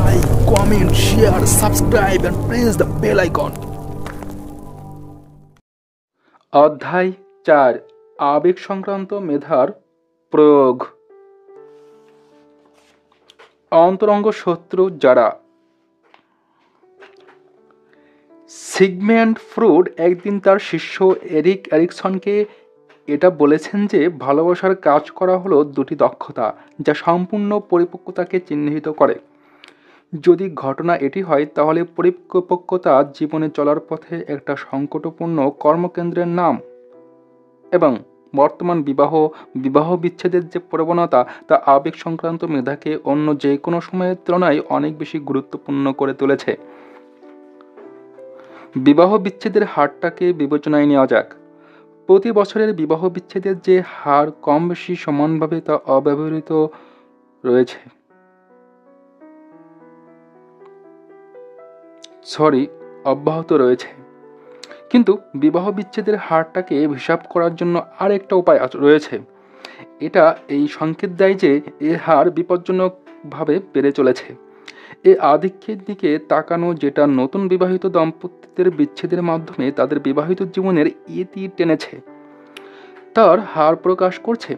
like, comment, share, subscribe and press the bell icon. অধ্যায় 4 আবেগ সংক্রান্ত মেধার প্রয়োগ। অন্তরঙ্গ শত্রু যারা। সিগমুন্ড ফ্রয়েড একদিন তার শিষ্য এরিক এরিকসনকে এটা বলেছেন যে ভালোবাসার কাজ করা হলো দুটি দক্ষতা যা সম্পূর্ণ পরিপক্কতাকে চিহ্নিত করে। যদি ঘটনা এটি হয় তাহলে পরিপক্কতা জীবনে চলার পথে একটা সংকটপূর্ণ কর্মকেন্দ্রের নাম এবং বর্তমান বিবাহ বিচ্ছেদের যে প্রবণতা তা আবেগ সংক্রান্ত মেধাকে অন্য যে কোনো সময়ের তুলনায় অনেক বেশি গুরুত্বপূর্ণ করে তুলেছে। বিবাহ বিচ্ছেদের হারটাকে বিবেচনায় নেওয়া যাক। প্রতি বছরের বিবাহ বিচ্ছেদের যে হার কম বেশি সমানভাবে তা অব্যাহত রয়েছে, কিন্তু বিবাহ বিচ্ছেদের হারটাকে হিসাব করার জন্য আরেকটা উপায় রয়েছে। এটা এই সংকেত দেয় যে এ হার বিপজ্জনকভাবে বেড়ে চলেছে। এ আধিক্যের দিকে তাকানো যেটা নতুন বিবাহিত দম্পতিদের বিচ্ছেদের মাধ্যমে তাদের বিবাহিত জীবনের ইতি টেনেছে তার হার প্রকাশ করছে।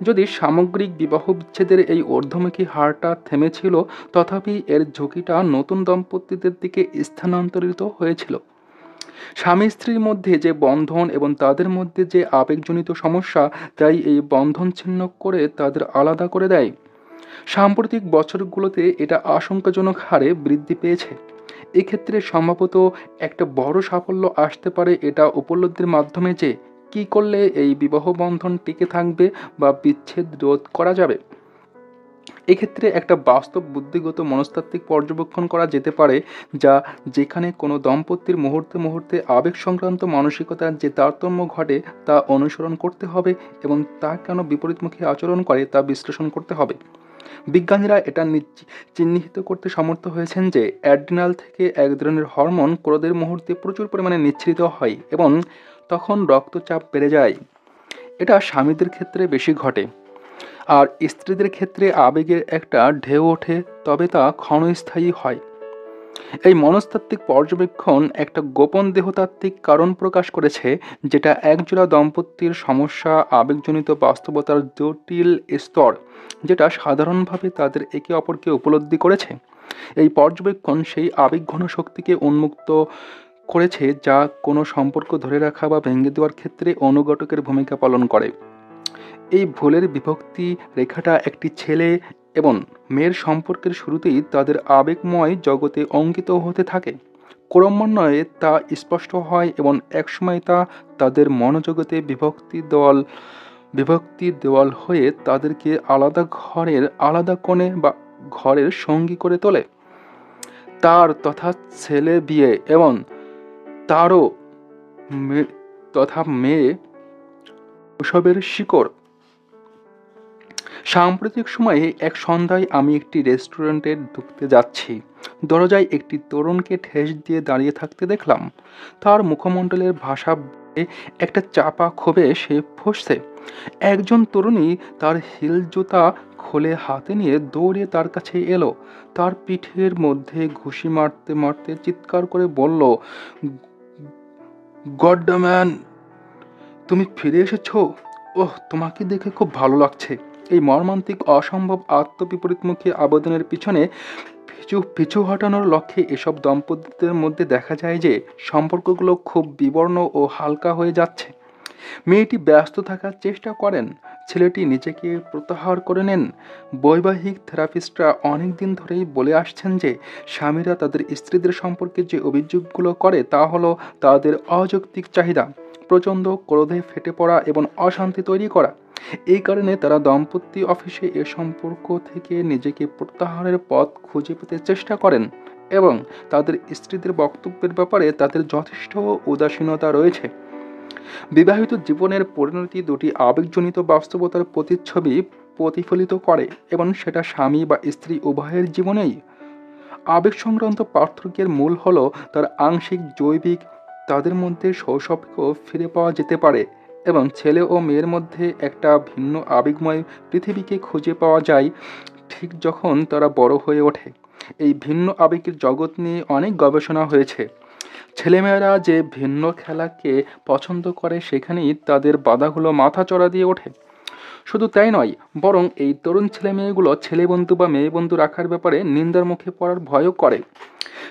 যদি সামগ্রিক বিবাহ বিচ্ছেদের এই ঊর্ধ্বমুখী হারটা থেমেছিল, তথাপি এর ঝুঁকিটা নতুন দম্পতিদের দিকে স্থানান্তরিত হয়েছিল। স্বামী স্ত্রীর মধ্যে যে বন্ধন এবং তাদের মধ্যে যে আবেগজনিত সমস্যা, তাই এই বন্ধন ছিন্ন করে তাদের আলাদা করে দেয়। সাম্প্রতিক বছরগুলোতে এটা আশঙ্কাজনক হারে বৃদ্ধি পেয়েছে। এক্ষেত্রে সম্ভবত একটা বড় সাফল্য আসতে পারে এটা উপলব্ধির মাধ্যমে যে কী করলে এই বিবাহ বন্ধন টিকে থাকবে বা বিচ্ছেদ রোধ করা যাবে। এক্ষেত্রে একটা বাস্তব বুদ্ধিগত মনস্তাত্ত্বিক পর্যবেক্ষণ করা যেতে পারে, যেখানে কোনো দম্পতির মুহূর্তে মুহূর্তে আবেগ সংক্রান্ত মানসিকতার যে তারতম্য ঘটে তা অনুসরণ করতে হবে এবং তা কেন বিপরীতমুখী আচরণ করে তা বিশ্লেষণ করতে হবে। বিজ্ঞানীরা এটা চিহ্নিত করতে সমর্থ হয়েছেন যে অ্যাড্রিনাল থেকে এক ধরনের হরমোন ক্রোধের মুহূর্তে প্রচুর পরিমাণে নিঃসৃত হয় এবং তখন রক্তচাপ বেড়ে যায়। এটা স্বামীদের ক্ষেত্রে বেশি ঘটে, আর স্ত্রীদের ক্ষেত্রে আবেগের একটা ঢেউ ওঠে, তবে তা ক্ষণস্থায়ী হয়। এই মনস্তাত্ত্বিক পর্যবেক্ষণ একটা গোপন দেহতাত্ত্বিক কারণ প্রকাশ করেছে, যেটা একজোড়া দম্পতির সমস্যা আবেগজনিত বাস্তবতার জটিল স্তর, যেটা সাধারণভাবে তাদের একে অপরকে উপলব্ধি করেছে। এই পর্যবেক্ষণ সেই আবেগঘন শক্তিকে উন্মুক্ত করেছে যা কোনো সম্পর্ক ধরে রাখা বা ভেঙে দেওয়ার ক্ষেত্রে অনুঘটকের ভূমিকা পালন করে। এই ভুলের বিভক্তি রেখাটা একটি ছেলে এবং মেয়ের সম্পর্কের শুরুতেই তাদের আবেগময় জগতে অঙ্কিত হতে থাকে। ক্রমান্বয়ে তা স্পষ্ট হয় এবং একসময় তা তাদের মনোজগতে বিভক্তি দেওয়াল হয়ে তাদেরকে আলাদা ঘরের আলাদা কোণে বা ঘরের সঙ্গী করে তোলে। তার তথা ছেলে বিয়ে এবং তারও তথা মেয়ে ওসবের শিকড়। সাম্প্রতিক সময়ে এক সন্ধ্যায় আমি একটি রেস্টুরেন্টে ঢুকতে যাচ্ছি। দরজায় একটি তরুণকে ঠেস দিয়ে দাঁড়িয়ে থাকতে দেখলাম। তার মুখমণ্ডলের ভাষা একটা চাপা ক্ষোভে সে ফুঁসছে। একজন তরুণী তার হিল জুতা খুলে হাতে নিয়ে দৌড়ে তার কাছে এলো। তার পিঠের মধ্যে ঘুষি মারতে মারতে চিৎকার করে বলল, গডম্যান, তুমি ফিরে এসেছো। ওহ, তোমাকে দেখে খুব ভালো লাগছে। এই মর্মান্তিক অসম্ভব আত্মবিপরীতমুখী আবেদনের পিছনে পিছু হটানোর লক্ষ্যে এসব দম্পতিদের মধ্যে দেখা যায় যে সম্পর্কগুলো খুব বিবর্ণ ও হালকা হয়ে যাচ্ছে। মেয়েটি ব্যস্ত থাকার চেষ্টা করেন, ছেলেটি নিজেকে প্রত্যাহার করে নেন। বৈবাহিক থেরাপিস্টরা অনেক দিন ধরেই বলে আসছেন যে স্বামীরা তাদের স্ত্রীদের সম্পর্কে যে অভিযোগগুলো করে তা হলো তাদের অযৌক্তিক চাহিদা, প্রচণ্ড ক্রোধে ফেটে পড়া এবং অশান্তি তৈরি করা। এই কারণে তারা দাম্পত্য অফিসে এ সম্পর্ক থেকে নিজেকে প্রত্যাহারের পথ খুঁজে পেতে চেষ্টা করেন এবং তাদের স্ত্রীদের বক্তব্যের ব্যাপারে তাদের যথেষ্ট উদাসীনতা রয়েছে। বিবাহিত জীবনের পরিণতি দুটি আবেগজনিত বাস্তবতার প্রতিচ্ছবি প্রতিফলিত করে এবং সেটা স্বামী বা স্ত্রী উভয়ের জীবনেই। আবেগ সংক্রান্ত পার্থক্যের মূল হলো তার আংশিক জৈবিক। তাদের মধ্যে শৈশবকেও ফিরে পাওয়া যেতে পারে এবং ছেলে ও মেয়ের মধ্যে একটা ভিন্ন আবেগময় পৃথিবীকে খুঁজে পাওয়া যায় ঠিক যখন তারা বড় হয়ে ওঠে। এই ভিন্ন আবেগের জগৎ নিয়ে অনেক গবেষণা হয়েছে। ছেলেমেয়েরা যে ভিন্ন খেলাকে পছন্দ করে সেখানেই তাদের বাধাগুলো মাথাচড়া দিয়ে ওঠে। শুধু তাই নয়, বরং এই তরুণ ছেলেমেয়েগুলো ছেলে বন্ধু বা মেয়ে বন্ধু রাখার ব্যাপারে নিন্দার মুখে পড়ার ভয়ও করে।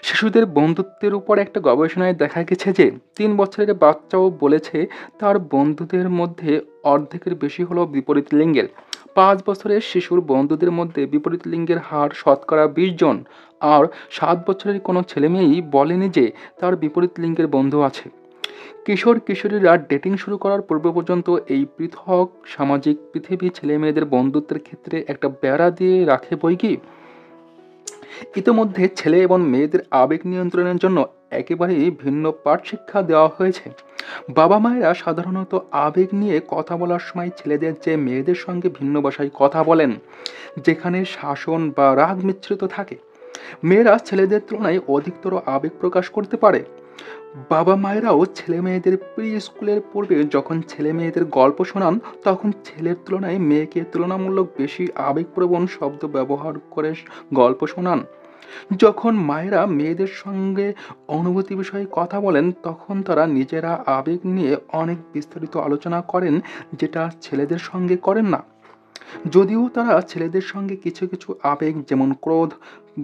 শিশুদের বন্ধুত্বের উপর একটা গবেষণায় দেখা গেছে যে 3 বছরের বাচ্চাও বলেছে তার বন্ধুদের মধ্যে অর্ধেকের বেশি হলো বিপরীত লিঙ্গের। 5 বছরের শিশুর বন্ধুদের মধ্যে বিপরীত লিঙ্গের হার শতকরা 20 জন। আর 7 বছরের কোনো ছেলেমেয়েই বলেনি যে তার বিপরীত লিঙ্গের বন্ধু আছে। কিশোর কিশোরীরা ডেটিং শুরু করার পূর্ব পর্যন্ত এই পৃথক সামাজিক পৃথিবী ছেলেমেয়েদের বন্ধুত্বের ক্ষেত্রে একটা বেড়া দিয়ে রাখে বই কি। ইতোমধ্যে ছেলে এবং মেয়েদের আবেগ নিয়ন্ত্রণের জন্য একেবারেই ভিন্ন পাঠ শিক্ষা দেওয়া হয়েছে। বাবা মায়েরা সাধারণত আবেগ নিয়ে কথা বলার সময় ছেলেদের চেয়ে মেয়েদের সঙ্গে ভিন্ন ভাষায় কথা বলেন, যেখানে শাসন বা রাগ মিশ্রিত থাকে। মেয়েরা ছেলেদের তুলনায় অধিকতর আবেগ প্রকাশ করতে পারে। বাবা মায়েরাও ছেলে মেয়েদের প্রি স্কুলের পূর্বে যখন ছেলে মেয়েদের গল্প শোনান, তখন ছেলের তুলনায় মেয়েকে তুলনামূলক বেশি আবেগপ্রবণ শব্দ ব্যবহার করে গল্প শোনান। যখন মায়েরা মেয়েদের সঙ্গে অনুভূতি বিষয়ে কথা বলেন, তখন তারা নিজেরা আবেগ নিয়ে অনেক বিস্তারিত আলোচনা করেন, যেটা ছেলেদের সঙ্গে করেন না। যদিও তারা ছেলেদের সঙ্গে কিছু কিছু আবেগ যেমন ক্রোধ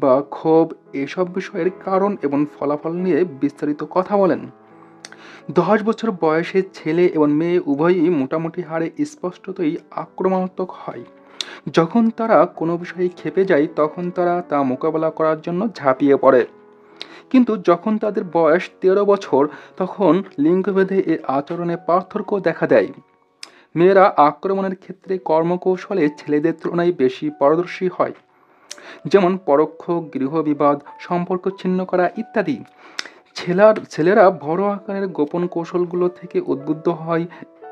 বা ক্ষোভ এসব বিষয়ের কারণ এবং ফলাফল নিয়ে বিস্তারিত কথা বলেন। 10 বছর বয়সে ছেলে এবং মেয়ে উভয়ই মোটামুটি হারে স্পষ্টতই আক্রমণাত্মক হয়। যখন তারা কোনো বিষয়ে ক্ষেপে যায়, তখন তারা তা মোকাবেলা করার জন্য ঝাঁপিয়ে পড়ে। কিন্তু যখন তাদের বয়স 13 বছর, তখন লিঙ্গভেদে এ আচরণে পার্থক্য দেখা দেয়। মেয়েরা আক্রমণের ক্ষেত্রে কর্মকৌশলে ছেলেদের তুলনায় বেশি পারদর্শী হয়, যেমন পরোক্ষ গৃহবিবাদ, সম্পর্ক ছিন্ন করা ইত্যাদি। ছেলেরা বড় আকারের গোপন কৌশলগুলো থেকে উদ্বুদ্ধ হয়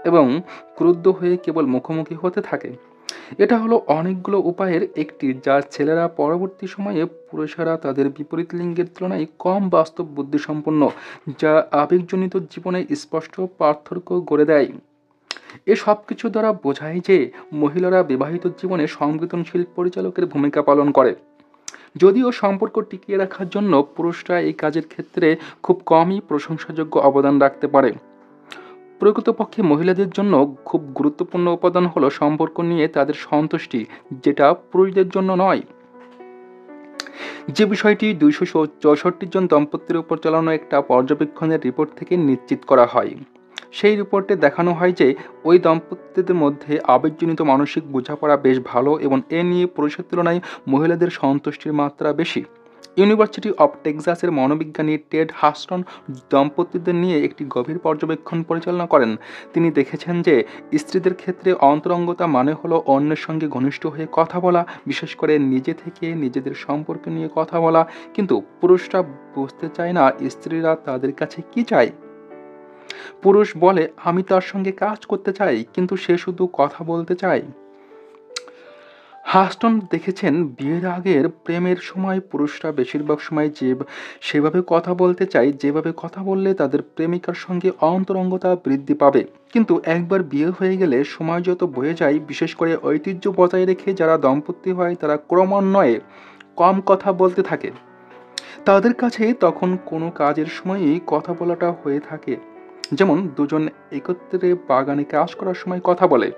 এবং ক্রুদ্ধ হয়ে কেবল মুখোমুখি হতে থাকে। এটা হলো অনেকগুলো উপায়ের একটি, যা ছেলেরা পরবর্তী সময়ে পুরুষেরা তাদের বিপরীত লিঙ্গের তুলনায় কম বাস্তব বুদ্ধিসম্পন্ন, যা আবেগজনিত জীবনে স্পষ্ট পার্থক্য গড়ে দেয়। এ সব কিছু দ্বারা বোঝায় যে মহিলারা বিবাহিত জীবনে সংবেদনশীল পরিচালকের ভূমিকা পালন করে। যদিও সম্পর্ক টিকিয়ে রাখার জন্য পুরুষরা এই কাজের ক্ষেত্রে খুব কমই প্রশংসাযোগ্য অবদান রাখতে পারে। প্রকৃতপক্ষে মহিলাদের জন্য খুব গুরুত্বপূর্ণ উপাদান হলো সম্পর্ক নিয়ে তাদের সন্তুষ্টি, যেটা পুরুষদের জন্য নয়। যে বিষয়টি 264 জন দম্পতির উপর চালানো একটা পর্যবেক্ষণের রিপোর্ট থেকে নিশ্চিত করা হয়। সেই রিপোর্টে দেখানো হয় যে ওই দম্পতিদের মধ্যে আবেগজনিত মানসিক বোঝাপড়া বেশ ভালো এবং এ নিয়ে পুরুষের তুলনায় মহিলাদের সন্তুষ্টির মাত্রা বেশি। ইউনিভার্সিটি অব টেক্সাসের মনোবিজ্ঞানী টেড হাস্টন দম্পতিদের নিয়ে একটি গভীর পর্যবেক্ষণ পরিচালনা করেন। তিনি দেখেছেন যে স্ত্রীদের ক্ষেত্রে অন্তরঙ্গতা মানে হলো অন্যের সঙ্গে ঘনিষ্ঠ হয়ে কথা বলা, বিশেষ করে নিজে থেকে নিজেদের সম্পর্ক নিয়ে কথা বলা। কিন্তু পুরুষরা বুঝতে চায় না স্ত্রীরা তাদের কাছে কি চায়। পুরুষ বলে, আমি তার সঙ্গে কাজ করতে চাই, কিন্তু সে শুধু কথা বলতে চায়। হাস্টন দেখেছেন বিয়ের আগের প্রেমের সময় পুরুষরা বেশিরভাগ সময় সেভাবে কথা বলতে চায় যেভাবে কথা বললে তাদের প্রেমিকার সঙ্গে অন্তরঙ্গতা বৃদ্ধি পাবে। কিন্তু একবার বিয়ে হয়ে গেলে সময় যত বয়ে যায়, বিশেষ করে ঐতিহ্য বজায় রেখে যারা দম্পতি হয় তারা ক্রমান্বয়ে কম কথা বলতে থাকে। তাদের কাছে তখন কোনো কাজের সময়ই কথা বলাটা হয়ে থাকে, যেমন দুজন একত্রে বাগানে কাজ করার সময় কথা বলে।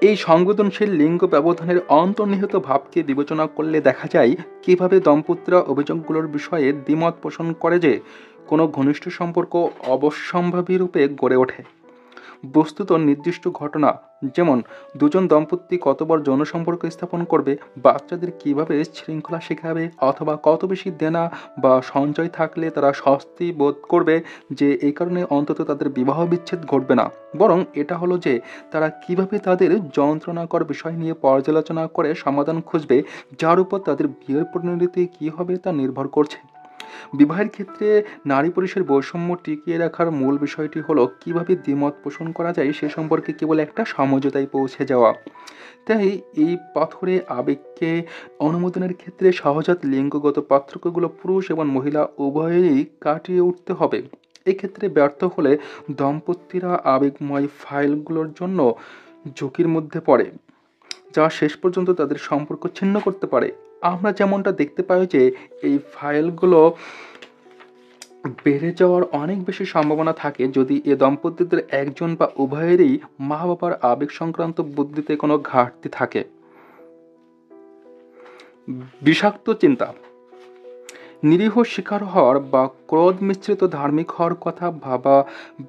এই সংবেদনশীল লিঙ্গ ব্যবধানের অন্তর্নিহিত ভাবকে বিবেচনা করলে দেখা যায় কিভাবে দম্পতিরা অভিযোগগুলোর বিষয়ে দ্বিমত পোষণ করে যে কোনো ঘনিষ্ঠ সম্পর্ক অবশ্যম্ভাবী রূপে গড়ে ওঠে। বস্তুত নির্দিষ্ট ঘটনা, যেমন দুজন দম্পতি কতবার যৌন সম্পর্ক স্থাপন করবে, বাচ্চাদের কিভাবে শৃঙ্খলা শেখাবে, অথবা কত বেশি দেনা বা সঞ্চয় থাকলে তারা স্বস্তি বোধ করবে যে এই কারণে অন্তত তাদের বিবাহ বিচ্ছেদ ঘটবে না, বরং এটা হলো যে তারা কিভাবে তাদের যন্ত্রণাকর বিষয় নিয়ে পর্যালোচনা করে সমাধান খুঁজবে, যার উপর তাদের বিয়ের পরিণতি কী হবে তা নির্ভর করছে। বিবাহের ক্ষেত্রে নারী পুরুষের বৈষম্য টিকিয়ে রাখার মূল বিষয়টি হলো কিভাবে দ্বিমত পোষণ করা যায় সে সম্পর্কে কেবল একটা সমঝোতায় পৌঁছে যাওয়া। তাই এই পাথরে আবেগকে অনুমোদনের ক্ষেত্রে সহজাত লিঙ্গগত পার্থক্যগুলো পুরুষ এবং মহিলা উভয়েরই কাটিয়ে উঠতে হবে। এক্ষেত্রে ব্যর্থ হলে দম্পতিরা আবেগময় ফাইলগুলোর জন্য ঝুঁকির মধ্যে পড়ে, যা শেষ পর্যন্ত তাদের সম্পর্ক ছিন্ন করতে পারে। আমরা যেমনটা দেখতে পাই যে এই ফাইলগুলো বেড়ে যাওয়ার অনেক বেশি সম্ভাবনা থাকে যদি এ দম্পতিদের একজন বা উভয়েরই মা বাবার আবেগ সংক্রান্ত বুদ্ধিতে কোনো ঘাটতি থাকে। বিষাক্ত চিন্তা, নিরীহ শিকার হওয়ার বা ক্রোধ মিশ্রিত ধার্মিক হওয়ার কথা ভাবা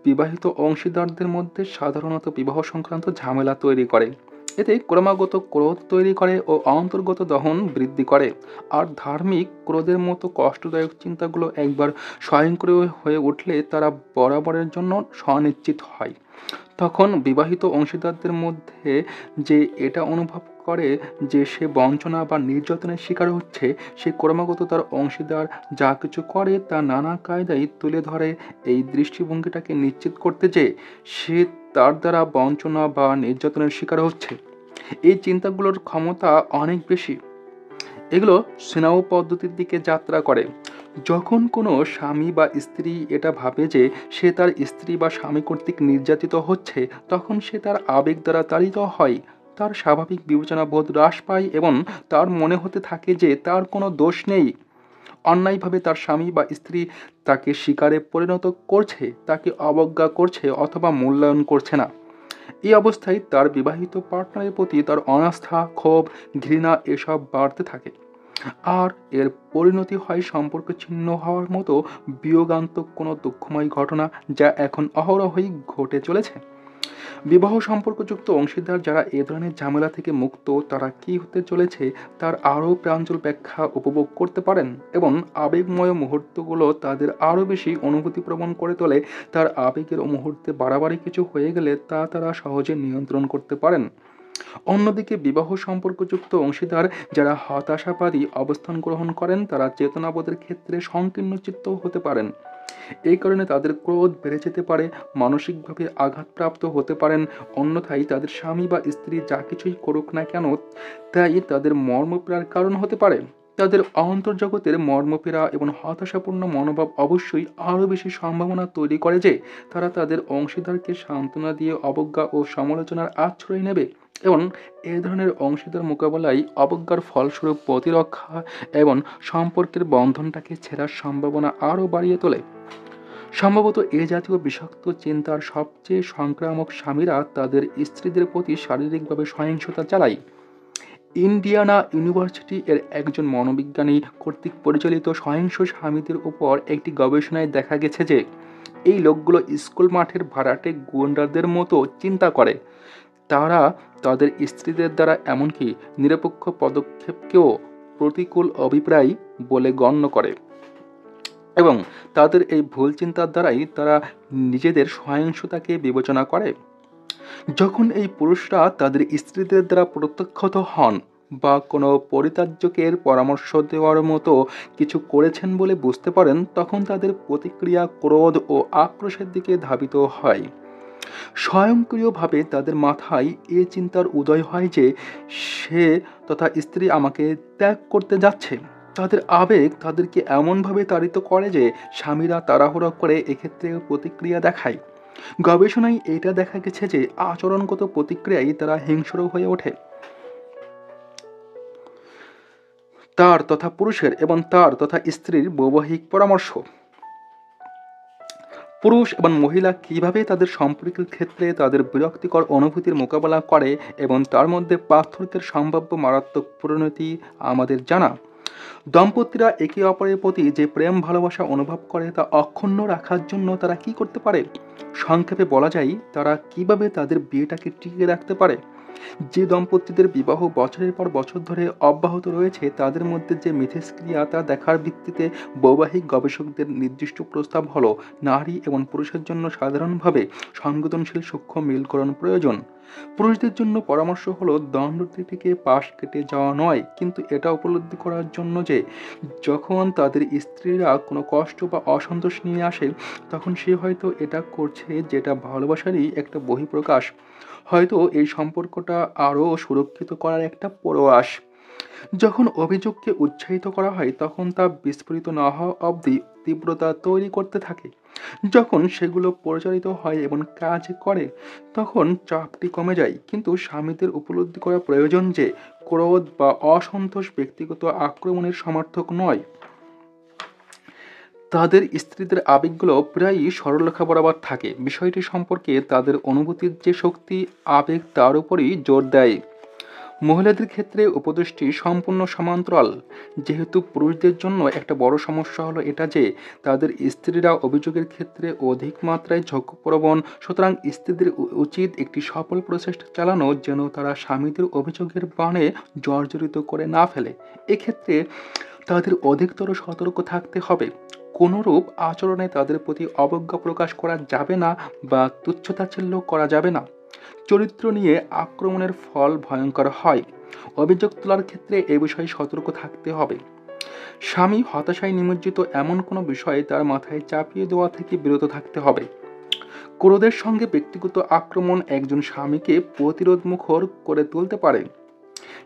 বিবাহিত অংশীদারদের মধ্যে সাধারণত বিবাহ সংক্রান্ত ঝামেলা তৈরি করে। এতে ক্রমাগত ক্রোধ তৈরি করে ও অন্তর্গত দহন বৃদ্ধি করে। আর ধার্মিক ক্রোধের মতো কষ্টদায়ক চিন্তাগুলো একবার স্বয়ংক্রিয় হয়ে উঠলে তারা বরাবরের জন্য স্বনিশ্চিত হয়। তখন বিবাহিত অংশীদারদের মধ্যে যে এটা অনুভব করে যে সে বঞ্চনা বা নির্যাতনের শিকার হচ্ছে, সে ক্রমাগত তার অংশীদার যা কিছু করে তা নানা কায়দায় তুলে ধরে এই দৃষ্টিভঙ্গিটাকে নিশ্চিত করতে যে সে তার দ্বারা বঞ্চনা বা নির্যাতনের শিকার হচ্ছে। এই চিন্তাগুলোর ক্ষমতা অনেক বেশি। এগুলো স্নেহ পদ্ধতির দিকে যাত্রা করে। যখন কোনো স্বামী বা স্ত্রী এটা ভাবে যে সে তার স্ত্রী বা স্বামী কর্তৃক নির্যাতিত হচ্ছে, তখন সে তার আবেগ দ্বারা তাড়িত হয়, তার স্বাভাবিক বিবেচনা বোধ হ্রাস পায় এবং তার মনে হতে থাকে যে তার কোনো দোষ নেই। অন্যায়ভাবে তার স্বামী বা স্ত্রী তাকে শিকারে পরিণত করছে, তাকে অবজ্ঞা করছে অথবা মূল্যায়ন করছে না। এই অবস্থায় তার বিবাহিত পার্টনারের প্রতি তার অনাস্থা, ক্ষোভ, ঘৃণা এসব বাড়তে থাকে। আর এর পরিণতি হয় সম্পর্ক ছিন্ন হওয়ার মতো বিয়োগান্তক কোনো দুঃখময় ঘটনা, যা এখন অহরহই ঘটে চলেছে। বিবাহ সম্পর্কযুক্ত অংশীদার যারা এ ধরনের ঝামেলা থেকে মুক্ত, তারা কি হতে চলেছে তার আরও প্রাঞ্জল ব্যাখ্যা উপভোগ করতে পারেন এবং আবেগময় মুহূর্তগুলো তাদের আরও বেশি অনুভূতিপ্রবণ করে তোলে। তার আবেগের মুহূর্তে বাড়াবাড়ি কিছু হয়ে গেলে তা তারা সহজে নিয়ন্ত্রণ করতে পারেন। অন্যদিকে বিবাহ সম্পর্কযুক্ত অংশীদার যারা হতাশাবাদী অবস্থান গ্রহণ করেন, তারা চেতনাবোধের ক্ষেত্রে সংকীর্ণচিত্ত হতে পারেন। এই কারণে তাদের ক্রোধ বেড়ে যেতে পারে, মানসিকভাবে আঘাতপ্রাপ্ত হতে পারেন। অন্যথায় তাদের স্বামী বা স্ত্রী যা কিছুই করুক না কেন, তাই তাদের মর্মপীড়ার কারণ হতে পারে। তাদের অন্তর্জগতের মর্মপীড়া এবং হতাশাপূর্ণ মনোভাব অবশ্যই আরও বেশি সম্ভাবনা তৈরি করে যে তারা তাদের অংশীদারকে সান্ত্বনা দিয়ে অবজ্ঞা ও সমালোচনার আশ্রয় নেবে এবং এ ধরনের অংশীদার মোকাবেলায় অবজ্ঞার ফলস্বরূপ প্রতিরক্ষা এবং সম্পর্কের বন্ধনটাকে ছেঁড়ার সম্ভাবনা আরও বাড়িয়ে তোলে। সম্ভবত এ জাতীয় বিষাক্ত চিন্তার সবচেয়ে সংক্রামক স্বামীরা তাদের স্ত্রীদের প্রতি শারীরিকভাবে সহিংসতা চালায়। ইন্ডিয়ানা ইউনিভার্সিটি এর একজন মনোবিজ্ঞানী কর্তৃক পরিচালিত সহিংস স্বামীদের উপর একটি গবেষণায় দেখা গেছে যে এই লোকগুলো স্কুল মাঠের ভাড়াটে গুন্ডাদের মতো চিন্তা করে। তারা তাদের স্ত্রীদের দ্বারা এমনকি নিরপেক্ষ পদক্ষেপকেও প্রতিকূল অভিপ্রায় বলে গণ্য করে এবং তাদের এই ভুল চিন্তার দ্বারাই তারা নিজেদের সহিংসতাকে বিবেচনা করে। যখন এই পুরুষরা তাদের স্ত্রীদের দ্বারা প্রত্যক্ষত হন বা কোনো পরিত্যাজ্যকের পরামর্শ দেওয়ার মতো কিছু করেছেন বলে বুঝতে পারেন, তখন তাদের প্রতিক্রিয়া ক্রোধ ও আক্রোশের দিকে ধাবিত হয়। স্বয়ংক্রিয়ভাবে তাদের মাথায় এ চিন্তার উদয় হয় যে সে তথা স্ত্রী আমাকে ত্যাগ করতে যাচ্ছে। তাদের আবেগ তাদেরকে এমনভাবে তাড়িত করে যে স্বামীরা তাড়াহুড়ো করে এক্ষেত্রে প্রতিক্রিয়া দেখায়। গবেষণায় এটা দেখা গেছে যে আচরণগত প্রতিক্রিয়ায় তারা হিংস্র হয়ে ওঠে। তার তথা পুরুষের এবং তার তথা স্ত্রীর বৈবাহিক পরামর্শ। পুরুষ এবং মহিলা কিভাবে তাদের সম্পর্কের ক্ষেত্রে তাদের বিরক্তিকর অনুভূতির মোকাবেলা করে এবং তার মধ্যে পার্থক্যের সম্ভাব্য মারাত্মক পরিণতি আমাদের জানা। দম্পতিরা একে অপরের প্রতি যে প্রেম ভালোবাসা অনুভব করে তা অক্ষুণ্ণ রাখার জন্য তারা কি করতে পারে? সংক্ষেপে বলা যায়, তারা কিভাবে তাদের বিয়েটাকে টিকিয়ে রাখতে পারে। যে দম্পতিদের বিবাহ বছরের পর বছর ধরে অব্যাহত রয়েছে, তাদের মধ্যে যে মিথস্ক্রিয়া তা দেখার ভিত্তিতে বৈবাহিক গবেষকদের নির্দিষ্ট প্রস্তাব হলো নারী এবং পুরুষের জন্য সাধারণভাবে সংবেদনশীল সূক্ষ্ম মিলকরণ প্রয়োজন। পুরুষদের জন্য পরামর্শ হলো দ্বন্দ্বটি থেকে পাশ কেটে যাওয়া নয়, কিন্তু এটা উপলব্ধি করার জন্য যে যখন তাদের স্ত্রীরা কোনো কষ্ট বা অসন্তোষ নিয়ে আসে, তখন সে হয়তো এটা করছে যেটা ভালোবাসারই একটা বহিঃপ্রকাশ, হয়তো এই সম্পর্কটা আরও সুরক্ষিত করার একটা প্রয়াস। যখন অভিযোগকে উৎসাহিত করা হয় তখন তা বিস্ফোরিত না হওয়া অবধি তীব্রতা তৈরি করতে থাকে। যখন সেগুলো পরিচালিত হয় এবং কাজ করে তখন চাপটি কমে যায়। কিন্তু স্বামীদের উপলব্ধি করা প্রয়োজন যে ক্রোধ বা অসন্তোষ ব্যক্তিগত আক্রমণের সমার্থক নয়। তাদের স্ত্রীদের আবেগগুলো প্রায়ই সরলরেখা বরাবর থাকে। বিষয়টি সম্পর্কে তাদের অনুভূতির যে শক্তি, আবেগ তার উপরই জোর দেয়। মহিলাদের ক্ষেত্রে উপদেশটি সম্পূর্ণ সমান্তরাল। যেহেতু পুরুষদের জন্য একটা বড় সমস্যা হলো এটা যে তাদের স্ত্রীরা অভিযোগের ক্ষেত্রে অধিক মাত্রায় ঝোঁকপ্রবণ, সুতরাং স্ত্রীদের উচিত একটি সফল প্রচেষ্টা চালানো যেন তারা স্বামীদের অভিযোগের বাণে জর্জরিত করে না ফেলে। এক্ষেত্রে তাদের অধিকতর সতর্ক থাকতে হবে। কোনরূপ আচরণে তাদের প্রতি অবজ্ঞা প্রকাশ করা যাবে না বা তুচ্ছতাচ্ছিল্য করা যাবে না। চরিত্র নিয়ে আক্রমণের ফল ভয়ঙ্কর হয়। অভিযোগ তোলার ক্ষেত্রে এ বিষয়ে সতর্ক থাকতে হবে। স্বামী হতাশায় নিমজ্জিত এমন কোনো বিষয়ে তার মাথায় চাপিয়ে দেওয়া থেকে বিরত থাকতে হবে। ক্রোধের সঙ্গে ব্যক্তিগত আক্রমণ একজন স্বামীকে প্রতিরোধমুখর করে তুলতে পারে।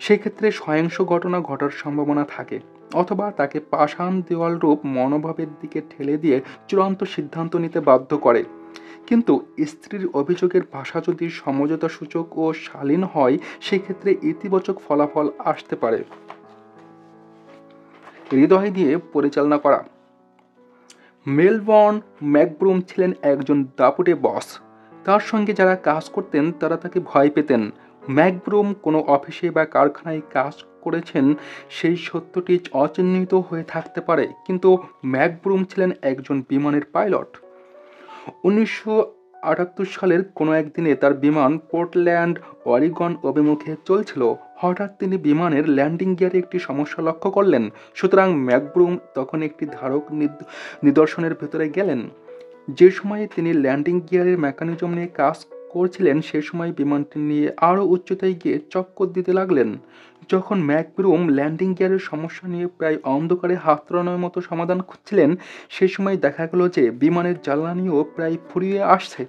সেক্ষেত্রে সহিংস ঘটনা ঘটার সম্ভাবনা থাকে, অথবা তাকে পাষাণ দেওয়াল রূপ মনোভাবের দিকে ঠেলে দিয়ে চূড়ান্ত সিদ্ধান্ত নিতে বাধ্য করে। কিন্তু স্ত্রীর অভিযোগের ভাষা যদি সমঝোতা সূচক ও শালীন হয় সেক্ষেত্রে ইতিবাচক ফলাফল আসতে পারে। হৃদয় দিয়ে পরিচালনা করা। মেলবর্ন ম্যাকব্রুম ছিলেন একজন দাপুটে বস। তার সঙ্গে যারা কাজ করতেন তারা তাকে ভয় পেতেন। ম্যাকব্রুম কোনো অফিসে বা কারখানায় কাজ করেছেন সেই সত্যটি অচিহ্নিত হয়ে থাকতে পারে, কিন্তু ম্যাকব্রুম ছিলেন একজন বিমানের পাইলট। 1978 সালের কোনো একদিনে তার বিমান পোর্টল্যান্ড, অরিগন অভিমুখে চলছিল। হঠাৎ তিনি বিমানের ল্যান্ডিং গিয়ারে একটি সমস্যা লক্ষ্য করলেন। সুতরাং ম্যাকব্রুম তখন একটি ধারক নিদর্শনের ভেতরে গেলেন। যে সময়ে তিনি ল্যান্ডিং গিয়ারের মেকানিজম নিয়ে কাজ করছিলেন সে সময় বিমানটি নিয়ে আরও উচ্চতায় গিয়ে চক্কর দিতে লাগলেন। যখন ম্যাকব্রুম ল্যান্ডিং গিয়ারের সমস্যা নিয়ে প্রায় অন্ধকারে হাতড়ানোর মতো সমাধান খুঁজছিলেন সে সময় দেখা গেল যে বিমানের জ্বালানিও প্রায় ফুরিয়ে আসছে।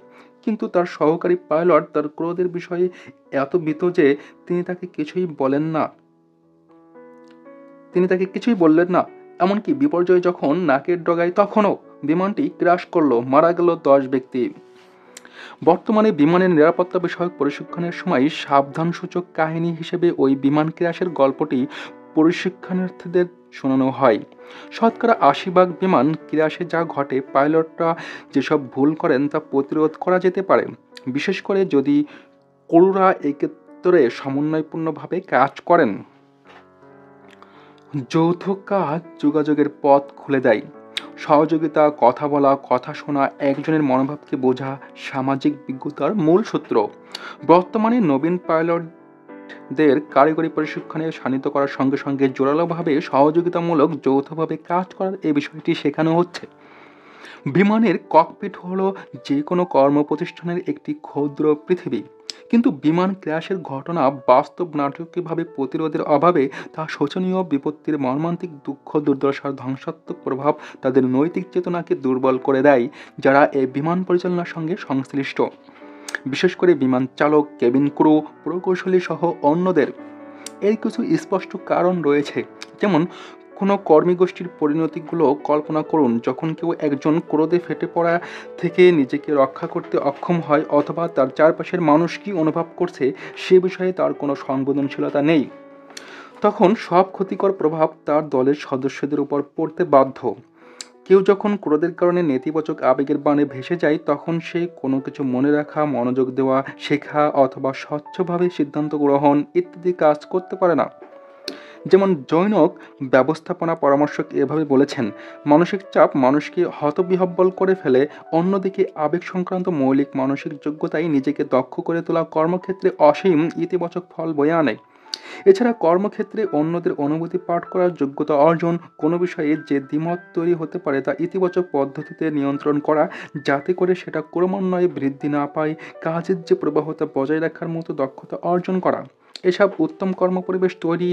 কিন্তু তার সহকারী পাইলট তার ক্রোধের বিষয়ে এত ভীত যে তিনি তাকে কিছুই বললেন না। এমনকি বিপর্যয় যখন নাকের ডগায় তখনও বিমানটি ক্র্যাশ করলো, মারা গেল 10 ব্যক্তি। বর্তমানে বিমানের নিরাপত্তা বিষয়ক প্রশিক্ষণের সময় সাবধানসূচক কাহিনী হিসেবে ওই বিমান ক্র্যাশের গল্পটি প্রশিক্ষণার্থীদের শোনানো হয়। শতকরা 80 ভাগ বিমান ক্র্যাশে যা ঘটে পাইলটরা যেসব ভুল করেন তা প্রতিরোধ করা যেতে পারে, বিশেষ করে যদি ক্রুরা এক্ষেত্রে সমন্বয়পূর্ণভাবে কাজ করেন। যৌথ কাজ যোগাযোগের পথ খুলে দেয়। সহযোগিতা, কথা বলা, কথা শোনা, একজনের মনোভাবকে বোঝা সামাজিক বিজ্ঞতার মূল সূত্র। বর্তমানে নবীন পাইলটদের কারিগরি প্রশিক্ষণে শানিত করার সঙ্গে সঙ্গে জোরালোভাবে সহযোগিতামূলক যৌথভাবে কাজ করার এই বিষয়টি শেখানো হচ্ছে। বিমানের ককপিট হলো যে কোনো কর্মপ্রতিষ্ঠানের একটি ক্ষুদ্র পৃথিবী, কিন্তু বিমান ক্র্যাশের ঘটনা বাস্তব নাটকীয়ভাবে প্রতিরোধের অভাবে তা শোচনীয় বিপত্তির মর্মান্তিক দুঃখ দুর্দশার ধ্বংসাত্মক প্রভাব তাদের নৈতিক চেতনাকে দুর্বল করে দেয় যারা এই বিমান পরিচালনার সঙ্গে সংশ্লিষ্ট, বিশেষ করে বিমান চালক, কেবিন ক্রু, প্রকৌশলী সহ অন্যদের। এর কিছু স্পষ্ট কারণ রয়েছে, যেমন কোনো কর্মীগোষ্ঠীর পরিণতিগুলো কল্পনা করুন যখন কেউ একজন ক্রোধে ফেটে পড়া থেকে নিজেকে রক্ষা করতে অক্ষম হয়, অথবা তার চারপাশের মানুষ কি অনুভব করছে সে বিষয়ে তার কোনো সংবেদনশীলতা নেই। তখন সব ক্ষতিকর প্রভাব তার দলের সদস্যদের উপর পড়তে বাধ্য। কেউ যখন ক্রোধের কারণে নেতিবাচক আবেগের বাণে ভেসে যায় তখন সে কোনো কিছু মনে রাখা, মনোযোগ দেওয়া, শেখা অথবা স্বচ্ছভাবে সিদ্ধান্ত গ্রহণ ইত্যাদি কাজ করতে পারে না। যেমন জৈনক ব্যবস্থাপনা পরামর্শক এভাবে বলেছেন, মানসিক চাপ মানুষকে হতবিহ্বল করে ফেলে, অন্যদিকে আবেগ সংক্রান্ত মৌলিক মানসিক যোগ্যতাই নিজেকে দক্ষ করে তোলা কর্মক্ষেত্রে অসীম ইতিবাচক ফল বয়ে আনে। এছাড়া কর্মক্ষেত্রে অন্যদের অনুভূতি পাঠ করার যোগ্যতা অর্জন, কোনো বিষয়ে যে দ্বিমত তৈরি হতে পারে তা ইতিবাচক পদ্ধতিতে নিয়ন্ত্রণ করা যাতে করে সেটা ক্রমান্বয়ে বৃদ্ধি না পায়, কাজের যে প্রবাহতা বজায় রাখার মতো দক্ষতা অর্জন করা, এসব উত্তম কর্মপরিবেশ তৈরি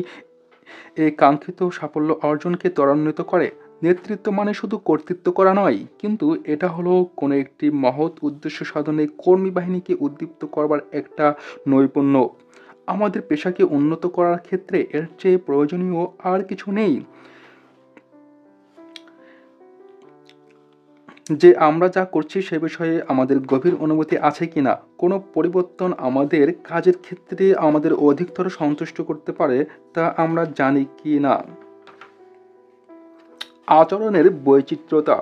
কাঙ্ক্ষিত সাফল্য অর্জনকে ত্বরান্বিত করে। নেতৃত্ব মানে শুধু কর্তৃত্ব করা নয়, কিন্তু এটা হলো কোনো একটি মহৎ উদ্দেশ্য সাধনে কর্মী বাহিনীকে উদ্দীপ্ত করবার একটা নৈপুণ্য। আমাদের পেশাকে উন্নত করার ক্ষেত্রে এর চেয়ে প্রয়োজনীয় আর কিছু নেই। যে আমরা যা করছি সে বিষয়ে আমাদের গভীর অনুভূতি আছে কিনা, কোনো পরিবর্তন আমাদের কাজের ক্ষেত্রে আমাদের অধিকতর সন্তুষ্ট করতে পারে তা আমরা জানি কি না। আচরণের বৈচিত্র্যতা।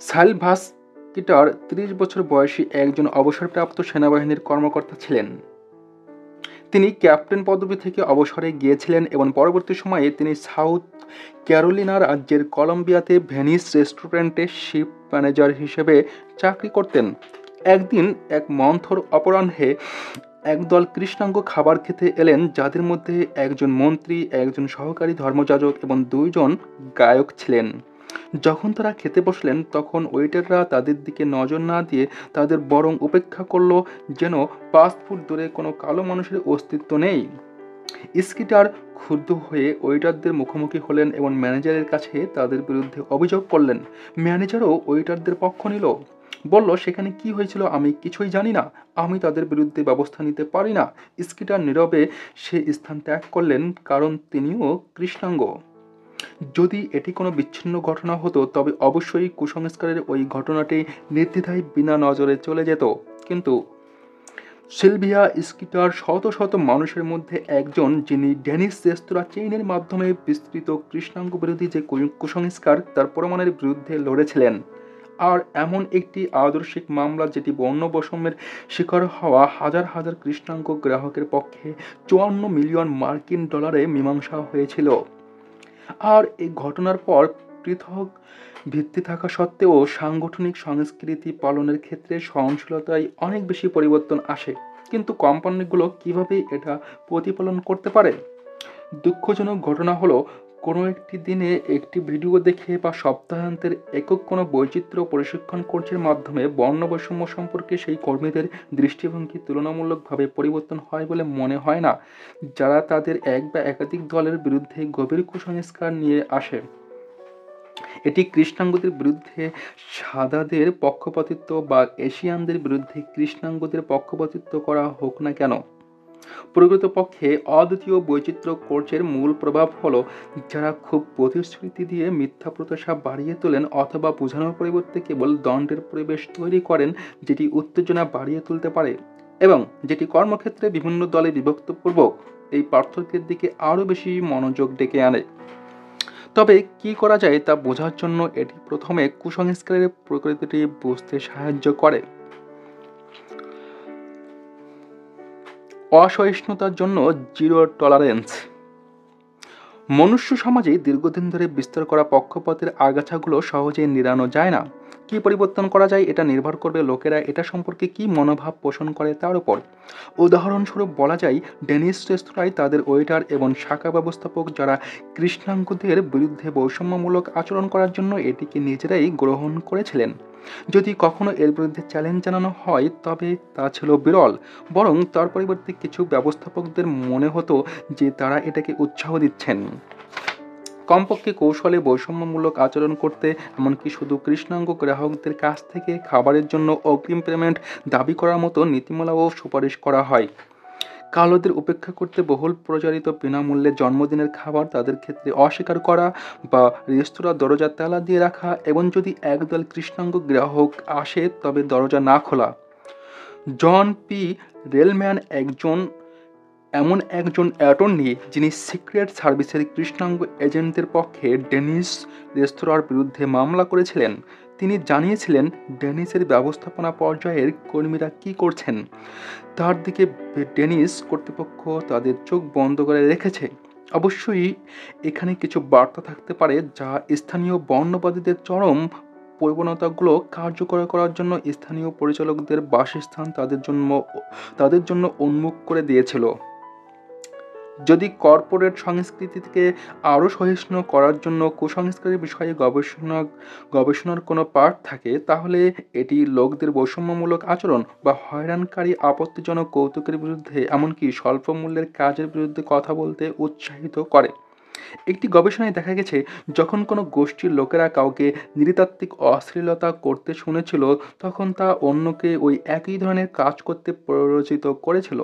সাইলভাস কিটার 30 বছর বয়সী একজন অবসরপ্রাপ্ত সেনাবাহিনীর কর্মকর্তা ছিলেন। তিনি ক্যাপ্টেন পদবি থেকে অবসরে গিয়েছিলেন এবং পরবর্তী সময়ে তিনি সাউথ ক্যারোলিনা রাজ্যের কলম্বিয়াতে ভেনিস রেস্টুরেন্টে শিপ ম্যানেজার হিসেবে চাকরি করতেন। একদিন এক মন্থর অপরাহ্নে একদল কৃষ্ণাঙ্গ খাবার খেতে এলেন, যাদের মধ্যে একজন মন্ত্রী, একজন সহকারী ধর্মযাজক এবং 2 জন গায়ক ছিলেন। যখন তারা খেতে বসলেন তখন ওয়েটাররা তাদের দিকে নজর না দিয়ে তাদের বরং উপেক্ষা করল, যেন 5 ফুট দূরে কোনো কালো মানুষের অস্তিত্ব নেই। স্কিটার ক্ষুব্ধ হয়ে ওয়েটারদের মুখোমুখি হলেন এবং ম্যানেজারের কাছে তাদের বিরুদ্ধে অভিযোগ করলেন। ম্যানেজারও ওয়েটারদের পক্ষ নিল, বলল সেখানে কি হয়েছিল আমি কিছুই জানি না, আমি তাদের বিরুদ্ধে ব্যবস্থা নিতে পারি না। স্কিটার নীরবে সে স্থান ত্যাগ করলেন, কারণ তিনিও কৃষ্ণাঙ্গ। যদি এটি কোনো বিচ্ছিন্ন ঘটনা হতো তবে অবশ্যই কুসংস্কারের ওই ঘটনাটি নির্দ্বিধায় বিনা নজরে চলে যেত, কিন্তু সিলভিয়া স্কিটার শত শত মানুষের মধ্যে একজন, যিনি ডেনিস রেস্তোরাঁ চেইনের মাধ্যমে বিস্তৃত কৃষ্ণাঙ্গ বিরোধী যে কুসংস্কার তার প্রমাণের বিরুদ্ধে লড়েছিলেন। আর এমন একটি আদর্শিক মামলা যেটি বর্ণ বৈষম্যের শিকার হওয়া হাজার হাজার কৃষ্ণাঙ্গ গ্রাহকের পক্ষে 54 মিলিয়ন মার্কিন ডলারে মীমাংসা হয়েছিল। আর এই ঘটনার পর পৃথক ভিত্তি থাকা সত্ত্বেও সাংগঠনিক সংস্কৃতি পালনের ক্ষেত্রে সহনশীলতায় অনেক বেশি পরিবর্তন আসে, কিন্তু কোম্পানিগুলো কিভাবে এটা প্রতিপালন করতে পারে? দুঃখজনক ঘটনা হলো, কোনো একটি দিনে একটি ভিডিও দেখে বা সপ্তাহান্তের একক কোনো বৈচিত্র্য প্রশিক্ষণ কোর্সের মাধ্যমে বর্ণ বৈষম্য সম্পর্কে সেই কর্মীদের দৃষ্টিভঙ্গি তুলনামূলকভাবে পরিবর্তন হয় বলে মনে হয় না, যারা তাদের এক বা একাধিক দলের বিরুদ্ধে গভীর কুসংস্কার নিয়ে আসে। এটি কৃষ্ণাঙ্গদের বিরুদ্ধে সাদাদের পক্ষপাতিত্ব বা এশিয়ানদের বিরুদ্ধে কৃষ্ণাঙ্গদের পক্ষপাতিত্ব করা হোক না কেন, প্রকৃতপক্ষে অদ্বিতীয় বৈচিত্র্য কোর্সের মূল প্রভাব হলো, যারা খুব প্রতিশ্রুতি দিয়ে মিথ্যা প্রত্যাশা বাড়িয়ে তোলেন অথবা বোঝানোর পরিবর্তে কেবল দণ্ডের পরিবেশ তৈরি করেন, যেটি উত্তেজনা বাড়িয়ে তুলতে পারে এবং যেটি কর্মক্ষেত্রে বিভিন্ন দলে বিভক্তপূর্বক এই পার্থক্যের দিকে আরও বেশি মনোযোগ ডেকে আনে। তবে কি করা যায় তা বোঝার জন্য এটি প্রথমে কুসংস্কারের প্রকৃতিটি বুঝতে সাহায্য করে। অসহিষ্ণুতার জন্য জিরো টলারেন্স। মনুষ্য সমাজে দীর্ঘদিন ধরে বিস্তার করা পক্ষপাতের আগাছাগুলো সহজেই নিড়ানো যায় না। কি পরিবর্তন করা যায় এটা নির্ভর করবে লোকেরা এটা সম্পর্কে কি মনোভাব পোষণ করে তার উপর। উদাহরণস্বরূপ বলা যায়, ডেনিস রেস্তোরাঁয় তাদের ওয়েটার এবং শাখা ব্যবস্থাপক যারা কৃষ্ণাঙ্গদের বিরুদ্ধে বৈষম্যমূলক আচরণ করার জন্য এটিকে নিজেরাই গ্রহণ করেছিলেন। যদি কখনো এর বিরুদ্ধে চ্যালেঞ্জ জানানো হয় তবে তা ছিল বিরল, বরং তার পরিবর্তে কিছু ব্যবস্থাপকদের মনে হতো যে তারা এটাকে উৎসাহ দিচ্ছেন। কমপক্ষে কৌশলে বৈষম্যমূলক আচরণ করতে, এমনকি শুধু কৃষ্ণাঙ্গ গ্রাহকদের কাছ থেকে খাবারের জন্য অগ্রিম পেমেন্ট দাবি করার মতো নীতিমালাও সুপারিশ করা হয়। কালোদের উপেক্ষা করতে বহুল প্রচারিত বিনামূল্যে জন্মদিনের খাবার তাদের ক্ষেত্রে অস্বীকার করা বা রেস্তোরাঁ দরজা তালা দিয়ে রাখা, এবং যদি একদল কৃষ্ণাঙ্গ গ্রাহক আসে তবে দরজা না খোলা। জন পি রেলম্যান এমন একজন অ্যাটর্নি, যিনি সিক্রেট সার্ভিসের কৃষ্ণাঙ্গ এজেন্টদের পক্ষে ডেনিস রেস্তোরাঁর বিরুদ্ধে মামলা করেছিলেন। তিনি জানিয়েছিলেন ডেনিসের ব্যবস্থাপনা পর্যায়ের কর্মীরা কী করছেন তার দিকে ডেনিস কর্তৃপক্ষ তাদের চোখ বন্ধ করে রেখেছে। অবশ্যই এখানে কিছু বার্তা থাকতে পারে যা স্থানীয় বর্ণবাদীদের চরম প্রবণতাগুলো কার্যকর করার জন্য স্থানীয় পরিচালকদের বাসস্থান তাদের জন্য উন্মুক্ত করে দিয়েছিল। যদি কর্পোরেট সংস্কৃতিকে আরও সহিষ্ণু করার জন্য কুসংস্কারের বিষয়ে গবেষণার কোনো পাঠ থাকে, তাহলে এটি লোকদের বৈষম্যমূলক আচরণ বা হয়রানকারী আপত্তিজনক কৌতুকের বিরুদ্ধে, এমনকি স্বল্প মূল্যের কাজের বিরুদ্ধে কথা বলতে উৎসাহিত করে। একটি গবেষণায় দেখা গেছে, যখন কোনো গোষ্ঠীর লোকেরা কাউকে নৃতাত্ত্বিক অশ্লীলতা করতে শুনেছিল তখন তা অন্যকে ওই একই ধরনের কাজ করতে প্ররোচিত করেছিল।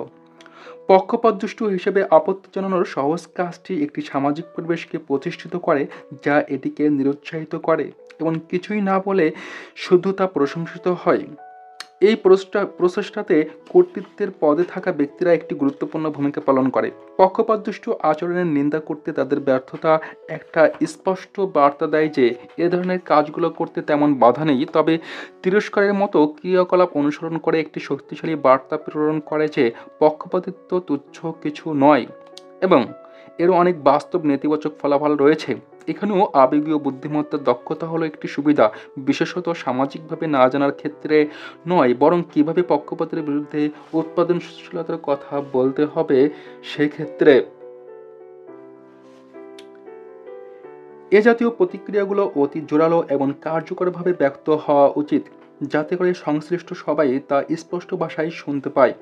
পক্ষপাতদুষ্ট হিসেবে আপত্তি জানানোর সহজ কাজটি একটি সামাজিক পরিবেশকে প্রতিষ্ঠিত করে যা এটিকে নিরুৎসাহিত করে এবং কিছুই না বলে শুধু তা প্রশংসিত হয়। এই প্রচেষ্টাতে কর্তৃত্বের পদে থাকা ব্যক্তিরা একটি গুরুত্বপূর্ণ ভূমিকা পালন করে। পক্ষপাতদুষ্ট আচরণের নিন্দা করতে তাদের ব্যর্থতা একটা স্পষ্ট বার্তা দেয় যে এ ধরনের কাজগুলো করতে তেমন বাধা নেই, তবে তিরস্কারের মতো ক্রিয়াকলাপ অনুসরণ করে একটি শক্তিশালী বার্তা প্রেরণ করে যে পক্ষপাতিত্ব তুচ্ছ কিছু নয় এবং এরও অনেক বাস্তব নেতিবাচক ফলাফল রয়েছে। এখানেও আবেগীয় বুদ্ধিমত্তার দক্ষতা হলো একটি সুবিধা, বিশেষত সামাজিকভাবে না জানার ক্ষেত্রে নয়, বরং কিভাবে পক্ষপাতের বিরুদ্ধে উৎপাদনশীলতার কথা বলতে হবে সেক্ষেত্রে। এ জাতীয় প্রতিক্রিয়াগুলো অতি জোরালো এবং কার্যকরভাবে ব্যক্ত হওয়া উচিত, যাতে করে সংশ্লিষ্ট সবাই তা স্পষ্ট ভাষায় শুনতে পায়।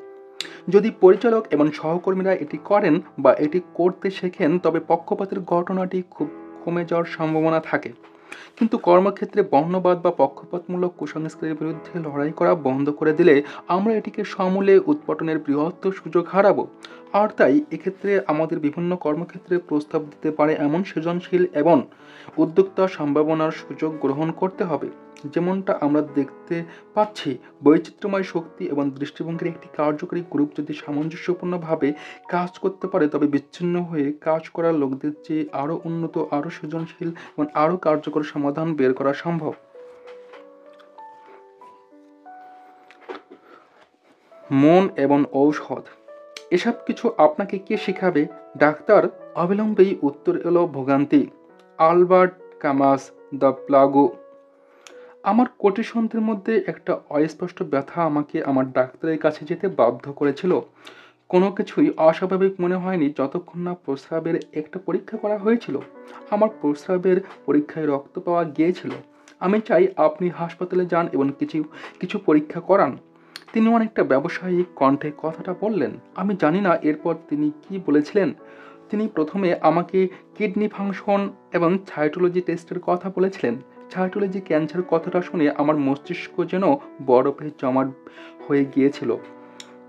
যদি পরিচালক এবং সহকর্মীরা এটি করেন বা এটি করতে শেখেন, তবে পক্ষপাতের ঘটনাটি খুব কমে যাওয়ার সম্ভাবনা থাকে। কিন্তু কর্মক্ষেত্রে বর্ণবাদ বা পক্ষপাতমূলক কুসংস্কারের বিরুদ্ধে লড়াই করা বন্ধ করে দিলে আমরা এটিকে সমূলে উৎপাটনের বৃহত্তর সুযোগ হারাবো। আর তাই এক্ষেত্রে আমাদের বিভিন্ন কর্মক্ষেত্রে প্রস্তাব দিতে পারে এমন সৃজনশীল এবং উদ্যোক্তা সম্ভাবনার সুযোগ গ্রহণ করতে হবে। যেমনটা আমরা দেখতে পাচ্ছি, বৈচিত্র্যময় শক্তি এবং দৃষ্টিভঙ্গির একটি কার্যকরী গ্রুপ যদি সামঞ্জস্যপূর্ণভাবে কাজ করতে পারে, তবে বিচ্ছিন্ন হয়ে কাজ করার লোকদের চেয়ে আরও উন্নত, আরও সৃজনশীল এবং আরও কার্যকর সমাধান বের করা সম্ভব। মন এবং ঔষধ, এসব কিছু আপনাকে কে শিখাবে? ডাক্তার অবিলম্বেই উত্তর এলো ভোগান্তি। Albert Camus, The Plague. আমার কোটিসন্ধির মধ্যে একটা অস্পষ্ট ব্যথা আমাকে আমার ডাক্তারের কাছে যেতে বাধ্য করেছিল। কোনো কিছুই অস্বাভাবিক মনে হয়নি যতক্ষণ না প্রস্রাবের একটা পরীক্ষা করা হয়েছিল। আমার প্রস্রাবের পরীক্ষায় রক্ত পাওয়া গিয়েছিল। আমি চাই আপনি হাসপাতালে যান এবং কিছু পরীক্ষা করান। তিনি অনেকটা ব্যবসায়িক কণ্ঠে কথাটা বললেন। আমি জানি না এরপর তিনি কি বলেছিলেন। তিনি প্রথমে আমাকে কিডনি ফাংশন এবং সাইটোলজি টেস্টের কথা বলেছিলেন। সাইটোলজি ক্যান্সার কথাটা শুনে আমার মস্তিষ্ক যেন বরফে জমাট হয়ে গিয়েছিল।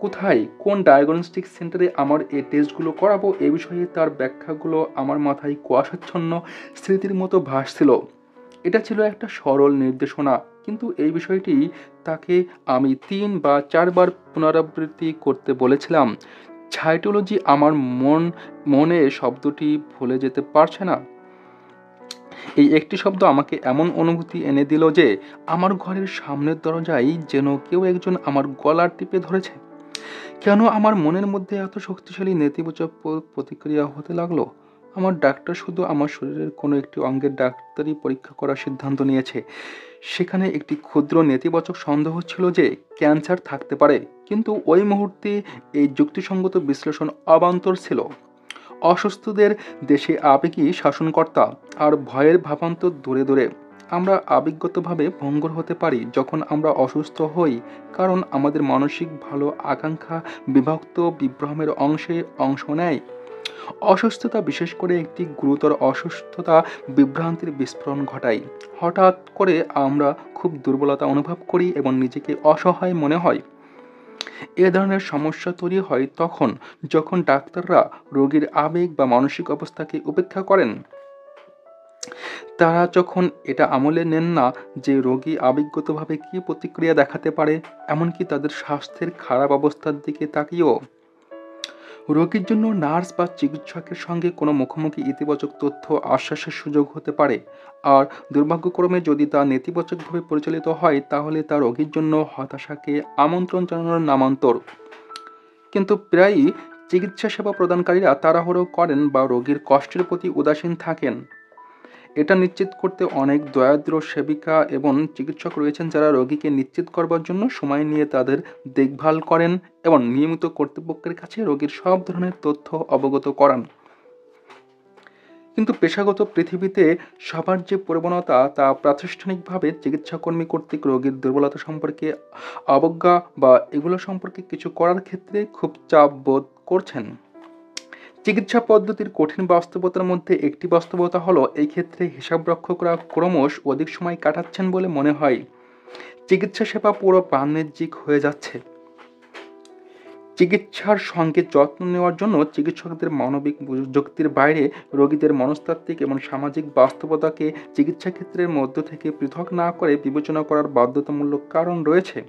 কোথায়, কোন ডায়াগনস্টিক সেন্টারে আমার এই টেস্টগুলো করাবো, এ বিষয়ে তার ব্যাখ্যাগুলো আমার মাথায় কুয়াশাচ্ছন্ন স্মৃতির মতো ভাসছিল। এটা ছিল একটা সরল নির্দেশনা, কিন্তু এই বিষয়টি তাকে আমি 3 বা 4 বার পুনরাবৃত্তি করতে বলেছিলাম। সাইটোলজি আমার মনে শব্দটি ভুলে যেতে পারছে না। এই একটি শব্দ আমাকে এমন অনুভূতি এনে দিল যে আমার ঘরের সামনের দরজায় যেন কেউ একজন আমার গলা টিপে ধরেছে। কেন আমার মনের মধ্যে এত শক্তিশালী নেতিবাচক প্রতিক্রিয়া হতে লাগলো? আমার ডাক্তার শুধু আমার শরীরের কোনো একটি অঙ্গের ডাক্তারি পরীক্ষা করার সিদ্ধান্ত নিয়েছে। সেখানে একটি ক্ষুদ্র নেতিবাচক সন্দেহ ছিল যে ক্যান্সার থাকতে পারে, কিন্তু ওই মুহূর্তে এই যুক্তিসঙ্গত বিশ্লেষণ অবান্তর ছিল। অসুস্থদের দেশে আবেগই শাসনকর্তা, আর ভয়ের ভাবান্তর দূরে দূরে। আমরা আবেগগতভাবে ভঙ্গুর হতে পারি যখন আমরা অসুস্থ হই, কারণ আমাদের মানসিক ভালো আকাঙ্ক্ষা বিভক্ত বিভ্রমের অংশ নেয়। অসুস্থতা, বিশেষ করে একটি গুরুতর অসুস্থতা, বিভ্রান্তির বিস্ফোরণ ঘটায়। হঠাৎ করে আমরা খুব দুর্বলতা অনুভব করি এবং নিজেকে অসহায় মনে হয়। এ ধরনের সমস্যা তৈরি হয় তখন যখন ডাক্তাররা রোগীর আবেগ বা মানসিক অবস্থাকে উপেক্ষা করেন। তারা যখন এটা আমলে নেন না যে রোগী আবেগগতভাবে কী প্রতিক্রিয়া দেখাতে পারে, এমনকি তাদের স্বাস্থ্যের খারাপ অবস্থার দিকে তাকিয়েও। রোগীর জন্য নার্স বা চিকিৎসকের সঙ্গে কোনো মুখোমুখি ইতিবাচক তথ্য আশ্বাসের সুযোগ হতে পারে, আর দুর্ভাগ্যক্রমে যদি তা নেতিবাচকভাবে পরিচালিত হয় তাহলে তা রোগীর জন্য হতাশাকে আমন্ত্রণ জানানোর নামান্তর। কিন্তু প্রায়ই চিকিৎসা সেবা প্রদানকারীরা তাড়াহুড়ো করেন বা রোগীর কষ্টের প্রতি উদাসীন থাকেন। এটা নিশ্চিত করতে অনেক দয়াদ্র সেবিকা এবং চিকিৎসক রয়েছেন যারা রোগীকে নিশ্চিত করবার জন্য সময় নিয়ে তাদের দেখভাল করেন এবং নিয়মিত কর্তৃপক্ষের কাছে রোগীর সব ধরনের তথ্য অবগত করান। কিন্তু পেশাগত পৃথিবীতে সবার যে প্রবণতা, তা প্রাতিষ্ঠানিকভাবে চিকিৎসাকর্মী কর্তৃক রোগীর দুর্বলতা সম্পর্কে অবজ্ঞা বা এগুলো সম্পর্কে কিছু করার ক্ষেত্রে খুব চাপ বোধ করছেন। চিকিৎসা পদ্ধতির কঠিন বাস্তবতার মধ্যে একটি বাস্তবতা হলো এই ক্ষেত্রে হিসাবরক্ষকরা ক্রমশ অধিক সময় কাটাচ্ছেন বলে মনে হয়। চিকিৎসা সেবা পুরো বাণিজ্যিক হয়ে যাচ্ছে। চিকিৎসার সঙ্গে যত্ন নেওয়ার জন্য চিকিৎসকদের মানবিক যুক্তির বাইরে রোগীদের মনস্তাত্ত্বিক এবং সামাজিক বাস্তবতাকে চিকিৎসা ক্ষেত্রের মধ্য থেকে পৃথক না করে বিবেচনা করার বাধ্যতামূলক কারণ রয়েছে।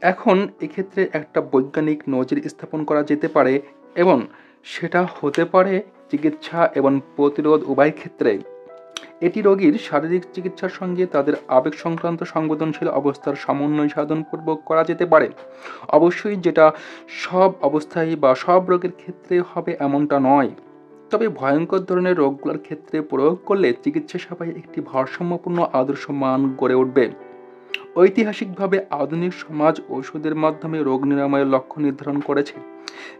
এখন এক্ষেত্রে একটা বৈজ্ঞানিক নজির স্থাপন করা যেতে পারে এবং সেটা হতে পারে চিকিৎসা এবং প্রতিরোধ উভয় ক্ষেত্রে। এটি রোগীর শারীরিক চিকিৎসার সঙ্গে তাদের আবেগ সংক্রান্ত সংবেদনশীল অবস্থার সমন্বয় সাধনপূর্বক করা যেতে পারে। অবশ্যই যেটা সব অবস্থায় বা সব রোগের ক্ষেত্রে হবে এমনটা নয়, তবে ভয়ঙ্কর ধরনের রোগগুলোর ক্ষেত্রে প্রয়োগ করলে চিকিৎসা সেবায় একটি ভারসাম্যপূর্ণ আদর্শ মান গড়ে উঠবে। ঐতিহাসিকভাবে আধুনিক সমাজ ওষুধের মাধ্যমে রোগ নিরাময়ের লক্ষ্য নির্ধারণ করেছে।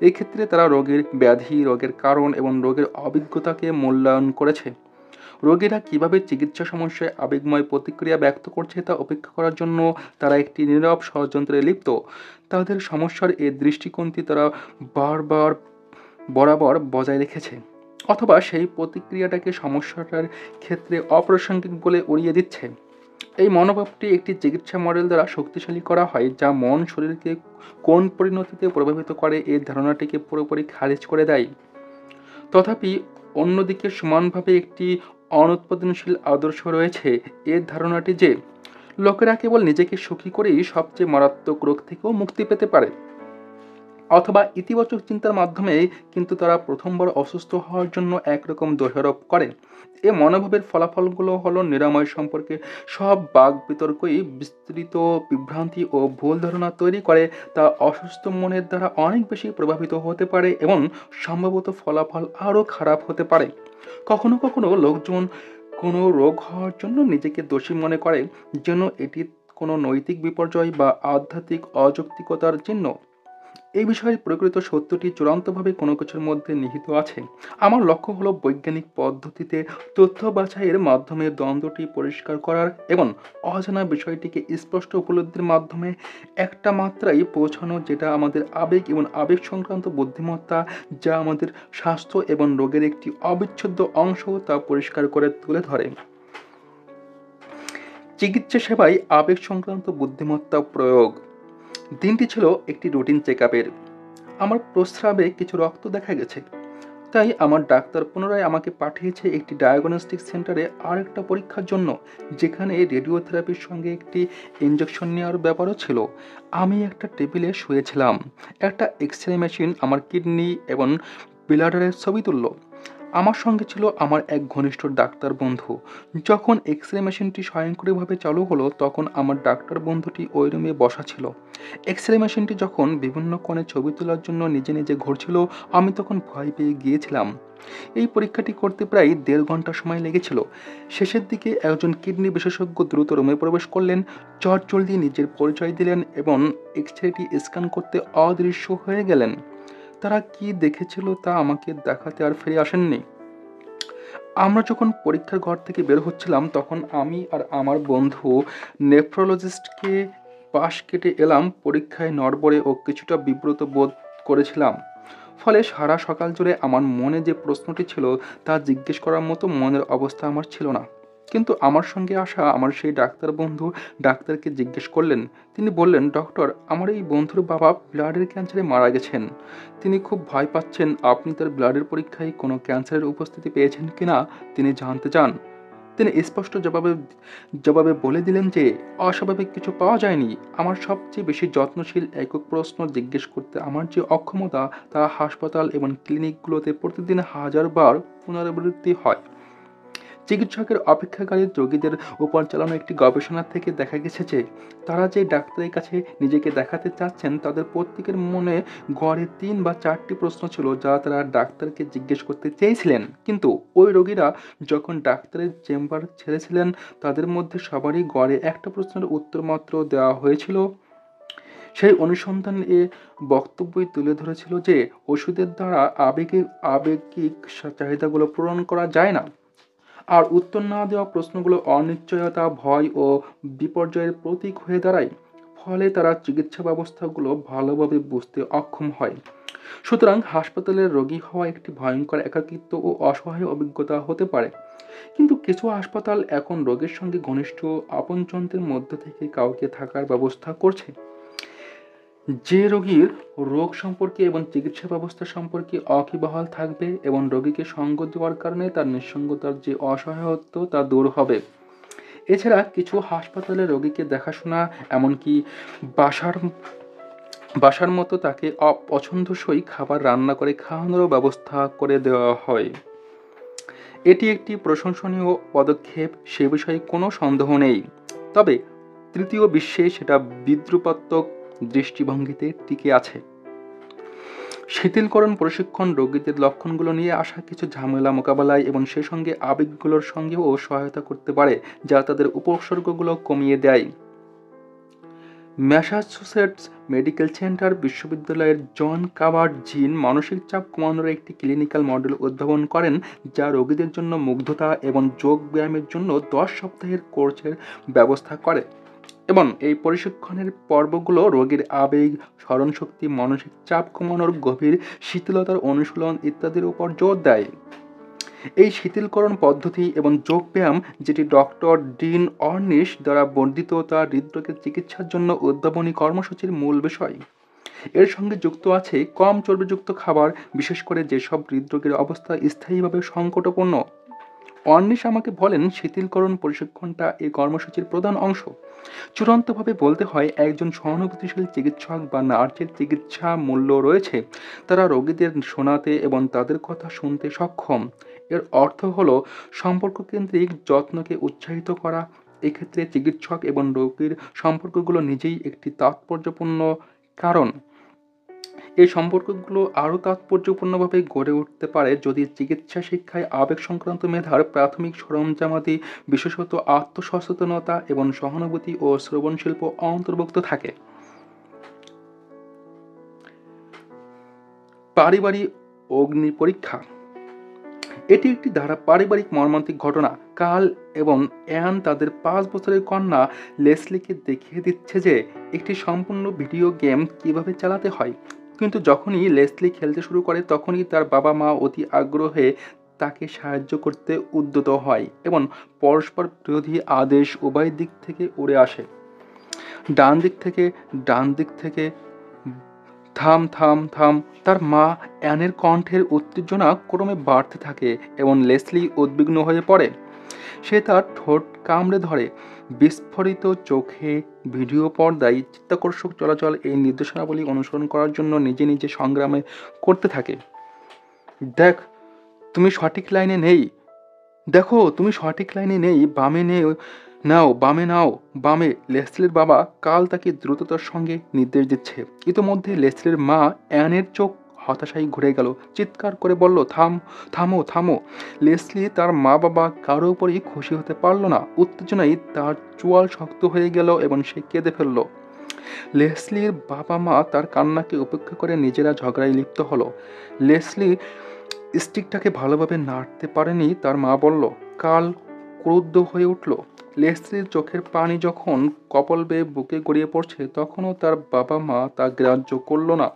এই ক্ষেত্রে তারা রোগের ব্যাধি, রোগের কারণ এবং রোগের অভিজ্ঞতাকে মূল্যায়ন করেছে। রোগীরা কিভাবে চিকিৎসা সমস্যায় আবেগময় প্রতিক্রিয়া ব্যক্ত করছে তা উপেক্ষা করার জন্য তারা একটি নীরব ষড়যন্ত্রে লিপ্ত। তাদের সমস্যার এই দৃষ্টিকোণটি তারা বরাবর বজায় রেখেছে, অথবা সেই প্রতিক্রিয়াটাকে সমস্যাটার ক্ষেত্রে অপ্রাসঙ্গিক বলে উড়িয়ে দিচ্ছে। এই মনোভাবটি একটি চিকিৎসা মডেল দ্বারা শক্তিশালী করা হয়, যা মন শরীরকে কোন পরিণতিতে প্রভাবিত করে এই ধারণাটিকে পুরোপুরি খারিজ করে দেয়। তথাপি অন্যদিকে সমানভাবে একটি অনুৎপাদনশীল আদর্শ রয়েছে, এর ধারণাটি যে লোকেরা কেবল নিজেকে সুখী করেই সবচেয়ে মারাত্মক রোগ থেকেও মুক্তি পেতে পারে, অথবা ইতিবাচক চিন্তার মাধ্যমে কিন্তু তারা প্রথমবার অসুস্থ হওয়ার জন্য একরকম দোষারোপ করে। এ মনোভাবের ফলাফলগুলো হলো নিরাময় সম্পর্কে সব বাক বিতর্কই বিস্তৃত বিভ্রান্তি ও ভুল ধারণা তৈরি করে, তা অসুস্থ মনের দ্বারা অনেক বেশি প্রভাবিত হতে পারে এবং সম্ভবত ফলাফল আরও খারাপ হতে পারে। কখনো কখনো লোকজন কোনো রোগ হওয়ার জন্য নিজেকে দোষী মনে করে, যেন এটি কোনো নৈতিক বিপর্যয় বা আধ্যাত্মিক অযৌক্তিকতার চিহ্ন। এই বিষয়ের প্রকৃত সত্যটি চূড়ান্তভাবে কোনো কিছুর মধ্যে নিহিত আছে। আমার লক্ষ্য হলো বৈজ্ঞানিক পদ্ধতিতে তথ্য বাছাইয়ের মাধ্যমে দ্বন্দ্বটি পরিষ্কার করার এবং অজানা বিষয়টিকে স্পষ্ট উপলব্ধির মাধ্যমে একটা মাত্রায় পৌঁছানো, যেটা আমাদের আবেগ এবং আবেগ সংক্রান্ত বুদ্ধিমত্তা, যা আমাদের স্বাস্থ্য এবং রোগের একটি অবিচ্ছেদ্য অংশ, তা পরিষ্কার করে তুলে ধরে। চিকিৎসা সেবায় আবেগ সংক্রান্ত বুদ্ধিমত্তা প্রয়োগ। দিনটি ছিল একটি রুটিন চেকআপের। আমার প্রস্রাবে কিছু রক্ত দেখা গেছে, তাই আমার ডাক্তার পুনরায় আমাকে পাঠিয়েছে একটি ডায়াগনস্টিক সেন্টারে আরেকটা পরীক্ষার জন্য, যেখানে রেডিওথেরাপির সঙ্গে একটি ইঞ্জেকশন নেওয়ার ব্যাপারও ছিল। আমি একটা টেবিলে শুয়েছিলাম, একটা এক্স-রে মেশিন আমার কিডনি এবং ব্লাডারের ছবি তুলল। আমার সঙ্গে ছিল আমার এক ঘনিষ্ঠ ডাক্তার বন্ধু। যখন এক্স-রে মেশিনটি স্বয়ংক্রিয়ভাবে চালু হলো, তখন আমার ডাক্তার বন্ধুটি ওই রুমে বসা ছিল। এক্স-রে মেশিনটি যখন বিভিন্ন কোণে ছবি তোলার জন্য নিজে নিজে ঘুরছিল, আমি তখন ভয় পেয়ে গিয়েছিলাম। এই পরীক্ষাটি করতে প্রায় 1.5 ঘন্টা সময় লেগেছিল। শেষের দিকে একজন কিডনি বিশেষজ্ঞ দ্রুত রুমে প্রবেশ করলেন, চটজলদি নিজের পরিচয় দিলেন এবং এক্স-রেটি স্ক্যান করতে অদৃশ্য হয়ে গেলেন। তারা কি দেখেছিল তা আমাকে দেখাতে আর ফিরে আসেননি। আমরা যখন পরীক্ষার ঘর থেকে বের হচ্ছিলাম, তখন আমি আর আমার বন্ধু নেফ্রোলজিস্টকে পাশ কেটে এলাম। পরীক্ষায় নড়বড়ে ও কিছুটা বিব্রত বোধ করেছিলাম। ফলে সারা সকাল জুড়ে আমার মনে যে প্রশ্নটি ছিল তা জিজ্ঞেস করার মতো মনের অবস্থা আমার ছিল না। কিন্তু আমার সঙ্গে আসা আমার সেই ডাক্তার বন্ধু ডাক্তারকে জিজ্ঞেস করলেন। তিনি বললেন, ডক্টর, আমার এই বন্ধুর বাবা ব্লাডের ক্যান্সারে মারা গেছেন। তিনি খুব ভয় পাচ্ছেন আপনি তার ব্লাডের পরীক্ষায় কোনো ক্যান্সারের উপস্থিতি পেয়েছেন কিনা তিনি জানতে চান। তিনি স্পষ্ট জবাবে বলে দিলেন যে অস্বাভাবিক কিছু পাওয়া যায়নি। আমার সবচেয়ে বেশি যত্নশীল একক প্রশ্ন জিজ্ঞেস করতে আমার যে অক্ষমতা, তা হাসপাতাল এবং ক্লিনিকগুলোতে প্রতিদিন 1000 বার পুনরাবৃত্তি হয়। চিকিৎসকের অপেক্ষাকারী রোগীদের উপর চালানো একটি গবেষণা থেকে দেখা গেছে যে তারা যে ডাক্তারের কাছে নিজেকে দেখাতে চাচ্ছেন, তাদের প্রত্যেকের মনে গড়ে 3 বা 4টি প্রশ্ন ছিল যা তারা ডাক্তারকে জিজ্ঞেস করতে চেয়েছিলেন। কিন্তু ওই রোগীরা যখন ডাক্তারের চেম্বার ছেড়েছিলেন, তাদের মধ্যে সবারই গড়ে একটা প্রশ্নের উত্তর মাত্র দেওয়া হয়েছিল। সেই অনুসন্ধান এ বক্তব্যই তুলে ধরেছিল যে ওষুধের দ্বারা আবেগিক চাহিদাগুলো পূরণ করা যায় না, আর উত্তর না দেওয়া প্রশ্নগুলো অনিশ্চয়তা, ভয় ও বিপর্যয়ের প্রতীক হয়ে দাঁড়ায়। ফলে তারা চিকিৎসা ব্যবস্থাগুলো ভালোভাবে বুঝতে অক্ষম হয়। সুতরাং হাসপাতালের রোগী হওয়া একটি ভয়ঙ্কর একাকিত্ব ও অসহায় অভিজ্ঞতা হতে পারে। কিন্তু কিছু হাসপাতাল এখন রোগীর সঙ্গে ঘনিষ্ঠ আপনজনদের মধ্য থেকে কাউকে থাকার ব্যবস্থা করছে। যে রোগীর রোগ সম্পর্কে এবং চিকিৎসা ব্যবস্থা সম্পর্কে অকিবহাল থাকবে এবং রোগীকে সঙ্গ দেওয়ার কারণে তার নিঃসঙ্গতার যে অসহায়ত্ব তা দূর হবে। এছাড়া কিছু হাসপাতালে রোগীকে দেখাশোনা এমনকি বাসার বাসার মতো তাকে অপছন্দসই খাবার রান্না করে খাওয়ানোরও ব্যবস্থা করে দেওয়া হয়। এটি একটি প্রশংসনীয় পদক্ষেপ, সে বিষয়ে কোনো সন্দেহ নেই। তবে তৃতীয় বিশ্বে সেটা বিদ্রুপাত্মক দৃষ্টিভঙ্গিতে টিকে আছে। শিথিলকরণ প্রশিক্ষণ রোগীদের লক্ষণগুলো নিয়ে আসা কিছু ঝামেলা মোকাবেলায় এবং সে সঙ্গে আবেগগুলোর সঙ্গেও সহায়তা করতে পারে, যা তাদের উপসর্গগুলো কমিয়ে দেয়। ম্যাসাচুসেটস মেডিকেল সেন্টার বিশ্ববিদ্যালয়ের জন কাবার্ড জিন মানসিক চাপ কমানোর একটি ক্লিনিক্যাল মডেল উদ্ভাবন করেন, যা রোগীদের জন্য মুগ্ধতা এবং যোগ ব্যায়ামের জন্য 10 সপ্তাহের কোর্সের ব্যবস্থা করে এবং এই প্রশিক্ষণের পর্বগুলো রোগীর আবেগ, স্মরণশক্তি, মানসিক চাপ কমানোর গভীর শীতলতার অনুশীলন ইত্যাদির উপর জোর দেয়। এই শিথিলকরণ পদ্ধতি এবং যোগব্যায়াম, যেটি ডক্টর ডিন অর্নিশ দ্বারা বর্ধিত, তা হৃদরোগের চিকিৎসার জন্য উদ্ভাবনী কর্মসূচির মূল বিষয়। এর সঙ্গে যুক্ত আছে কম চর্বিযুক্ত খাবার, বিশেষ করে যেসব হৃদরোগের অবস্থা স্থায়ীভাবে সংকটপূর্ণ। অর্নিশ আমাকে বলেন, শিথিলকরণ প্রশিক্ষণটা এই কর্মসূচির প্রধান অংশ। চূড়ান্তভাবে বলতে হয়, একজন সহানুভূতিশীল চিকিৎসক বা নার্সের চিকিৎসা মূল্য রয়েছে। তারা রোগীদের শোনাতে এবং তাদের কথা শুনতে সক্ষম। এর অর্থ হলো সম্পর্ককেন্দ্রিক যত্নকে উৎসাহিত করা। এক্ষেত্রে চিকিৎসক এবং রোগীর সম্পর্কগুলো নিজেই একটি তাৎপর্যপূর্ণ কারণ। এই সম্পর্কগুলো আরও তাৎপর্যপূর্ণভাবে গড়ে উঠতে পারে যদি চিকিৎসা শিক্ষায় আবেগ সংক্রান্ত মেধার প্রাথমিক সরঞ্জামাদি, বিশেষত আত্মসচেতনতা এবং সহানুভূতি ও শ্রবণ শিল্প অন্তর্ভুক্ত থাকে। পারিবারিক অগ্নি পরীক্ষা। এটি একটি পারিবারিক মর্মান্তিক ঘটনা। কাল এবং অ্যান তাদের 5 বছরের কন্যা লেসলিকে দেখিয়ে দিচ্ছে যে একটি সম্পূর্ণ ভিডিও গেম কিভাবে চালাতে হয়। কিন্তু যখনই লেসলি খেলতে শুরু করে, তখনই তার বাবা মা অতি আগ্রহে তাকে সাহায্য করতে উদ্যত হয় এবং পরস্পর বিরোধী আদেশ উভয় দিক থেকে উড়ে আসে। ডান দিক থেকে থাম থাম থাম। তার মা অ্যানের কণ্ঠের উত্তেজনা ক্রমে বাড়তে থাকে এবং লেসলি উদ্বিগ্ন হয়ে পড়ে। সে তার ঠোঁট কামড়ে ধরে। বিস্ফোরিত চোখে ভিডিও পর্দায় চিত্তাকর্ষক চলাচল এই নির্দেশনাবলী অনুসরণ করার জন্য নিজে নিজে সংগ্রামে করতে থাকে। দেখ, তুমি সঠিক লাইনে নেই। দেখো, তুমি সঠিক লাইনে নেই। বামে নাও, বামে। লেসলির বাবা কাল তাকে দ্রুততার সঙ্গে নির্দেশ দিচ্ছে। ইতোমধ্যে লেসলির মা অ্যানের চোখ হতাশায় ঘুরে গেল। চিৎকার করে বলল, থামো থামো। লেসলি তার মা বাবা কারো উপরই খুশি হতে পারল না। উত্তেজনায় তার চোয়াল শক্ত হয়ে গেল এবং সে কেঁদে ফেলল। লেসলির বাবা মা তার কান্নাকে উপেক্ষা করে নিজেরা ঝগড়ায় লিপ্ত হলো। লেসলি স্টিকটাকে ভালোভাবে নাড়তে পারেনি। তার মা বলল। কাল ক্রুদ্ধ হয়ে উঠল। লেসলির চোখের পানি যখন কপল বেয়ে বুকে গড়িয়ে পড়ছে, তখনও তার বাবা মা তা গ্রাহ্য করল না।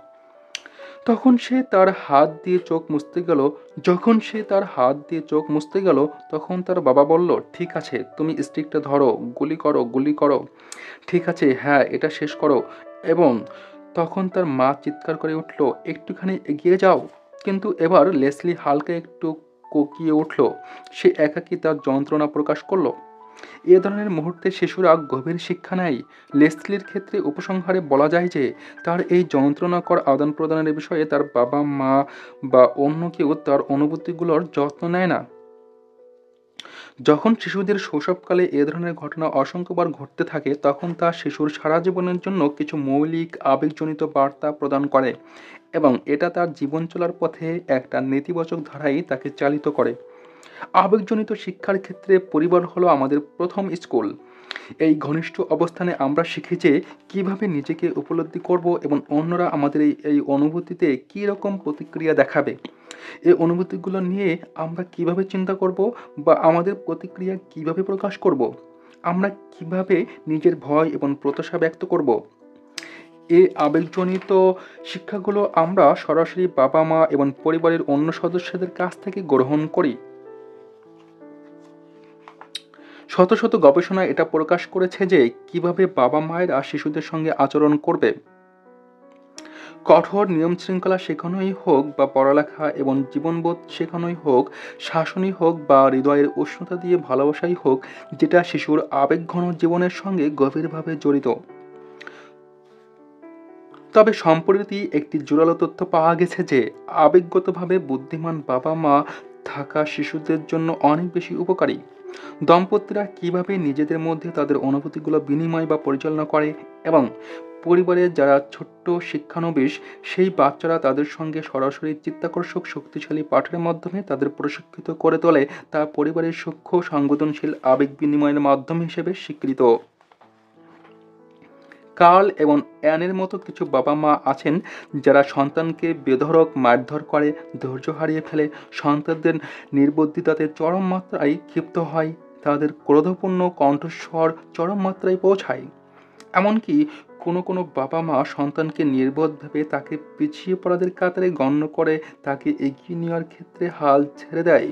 তখন সে তার হাত দিয়ে চোখ মুছতে গেল, তখন তার বাবা বলল, ঠিক আছে, তুমি স্টিকটা ধরো, গুলি করো। ঠিক আছে, হ্যাঁ, এটা শেষ করো। এবং তখন তার মা চিৎকার করে উঠল, একটুখানি এগিয়ে যাও। কিন্তু এবার লেসলি হালকা একটু কোকিয়ে উঠল। সে একাকী তার যন্ত্রণা প্রকাশ করল। এ ধরনের মুহূর্তে শিশুরা গভীর শিক্ষা নেয়। লেসলির ক্ষেত্রে উপসংহারে বলা যায় যে তার এই যন্ত্রণাকর আদান প্রদানের বিষয়ে তার বাবা মা বা অন্য কেউ তার অনুভূতিগুলোর যত্ন নেয় না। যখন শিশুদের শৈশবকালে এ ধরনের ঘটনা অসংখ্যবার ঘটতে থাকে, তখন তা শিশুর সারা জীবনের জন্য কিছু মৌলিক আবেগজনিত বার্তা প্রদান করে এবং এটা তার জীবন চলার পথে একটা নেতিবাচক ধারায় তাকে চালিত করে। আবেগজনিত শিক্ষার ক্ষেত্রে পরিবার হলো আমাদের প্রথম স্কুল। এই ঘনিষ্ঠ অবস্থানে আমরা শিখি যে কীভাবে নিজেকে উপলব্ধি করব এবং অন্যরা আমাদের এই অনুভূতিতে কী রকম প্রতিক্রিয়া দেখাবে। এই অনুভূতিগুলো নিয়ে আমরা কিভাবে চিন্তা করব বা আমাদের প্রতিক্রিয়া কিভাবে প্রকাশ করব। আমরা কিভাবে নিজের ভয় এবং প্রত্যাশা ব্যক্ত করব। এই আবেগজনিত শিক্ষাগুলো আমরা সরাসরি বাবা মা এবং পরিবারের অন্য সদস্যদের কাছ থেকে গ্রহণ করি। শত শত গবেষণা এটা প্রকাশ করেছে যে কিভাবে বাবা মায়েরা শিশুদের সঙ্গে আচরণ করবে। কঠোর নিয়ম শৃঙ্খলা শেখানোই হোক বা পড়ালেখা এবং জীবনবোধ শেখানোই হোক, শাসনই হোক বা হৃদয়ের উষ্ণতা দিয়ে ভালোবাসাই হোক, যেটা শিশুর আবেগঘন জীবনের সঙ্গে গভীরভাবে জড়িত। তবে সম্প্রতি একটি জোরালো তথ্য পাওয়া গেছে যে আবেগগতভাবে বুদ্ধিমান বাবা মা থাকা শিশুদের জন্য অনেক বেশি উপকারী। দম্পতিরা কিভাবে নিজেদের মধ্যে তাদের অনুভূতিগুলো বিনিময় বা পরিচালনা করে এবং পরিবারের যারা ছোট্ট শিক্ষানবিশ সেই বাচ্চারা তাদের সঙ্গে সরাসরি চিত্তাকর্ষক শক্তিশালী পাঠের মাধ্যমে তাদের প্রশিক্ষিত করে তোলে, তা পরিবারের সূক্ষ্ম সংবেদনশীল আবেগ বিনিময়ের মাধ্যম হিসেবে স্বীকৃত। কার্ল এবং অ্যানের মতো কিছু বাবা মা আছেন যারা সন্তানকে বেধড়ক মারধর করে, ধৈর্য হারিয়ে ফেলে, সন্তানদের নির্বুদ্ধিতাতে চরম মাত্রায় ক্ষিপ্ত হয়, তাদের ক্রোধপূর্ণ কণ্ঠস্বর চরম মাত্রায় পৌঁছায়। এমনকি কোনো কোনো বাবা মা সন্তানকে নির্বোধ ভেবে তাকে পিছিয়ে পড়াদের কাতারে গণ্য করে তাকে এগিয়ে নেওয়ার ক্ষেত্রে হাল ছেড়ে দেয়।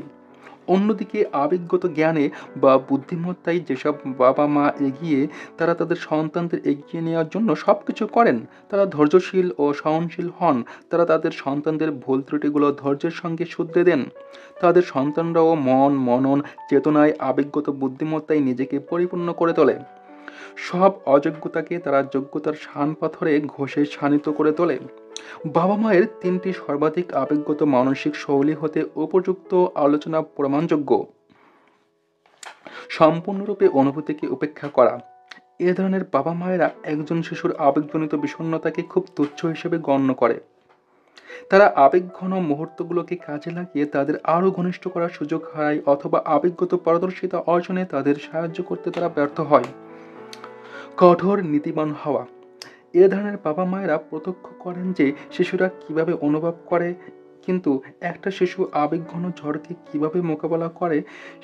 অন্যদিকে আবেগগত জ্ঞানে বা বুদ্ধিমত্তায় যেসব বাবা মা এগিয়ে, তারা তাদের সন্তানদের এগিয়ে নেওয়ার জন্য সব কিছু করেন। তারা ধৈর্যশীল ও সহনশীল হন, তারা তাদের সন্তানদের ভুল ত্রুটিগুলো ধৈর্যের সঙ্গে শুধরে দেন। তাদের সন্তানরাও মন মনন চেতনায় আবেগগত বুদ্ধিমত্তায় নিজেকে পরিপূর্ণ করে তোলে। সব অযোগ্যতাকে তারা যোগ্যতার শান পাথরে ঘষে শানিত করে তোলে। বাবা মায়ের তিনটি সর্বাধিক আবেগগত মানসিক শৈলী হতে উপযুক্ত আলোচনা প্রমাণযোগ্য। সম্পূর্ণরূপে অনুভূতিকে উপেক্ষা করা। এ ধরনের বাবা মায়েরা একজন শিশুর আবেগজনিত বিষণ্ণতাকে খুব তুচ্ছ হিসেবে গণ্য করে। তারা আবেগঘন মুহূর্তগুলোকে কাজে লাগিয়ে তাদের আরও ঘনিষ্ঠ করার সুযোগ হারায় অথবা আবেগগত পারদর্শিতা অর্জনে তাদের সাহায্য করতে তারা ব্যর্থ হয়। কঠোর নীতিবান হওয়া। এ ধরনের বাবা মায়েরা প্রত্যক্ষ করেন যে শিশুরা কিভাবে অনুভব করে, কিন্তু একটা শিশু আবেগঘন ঝড়কে কিভাবে মোকাবেলা করে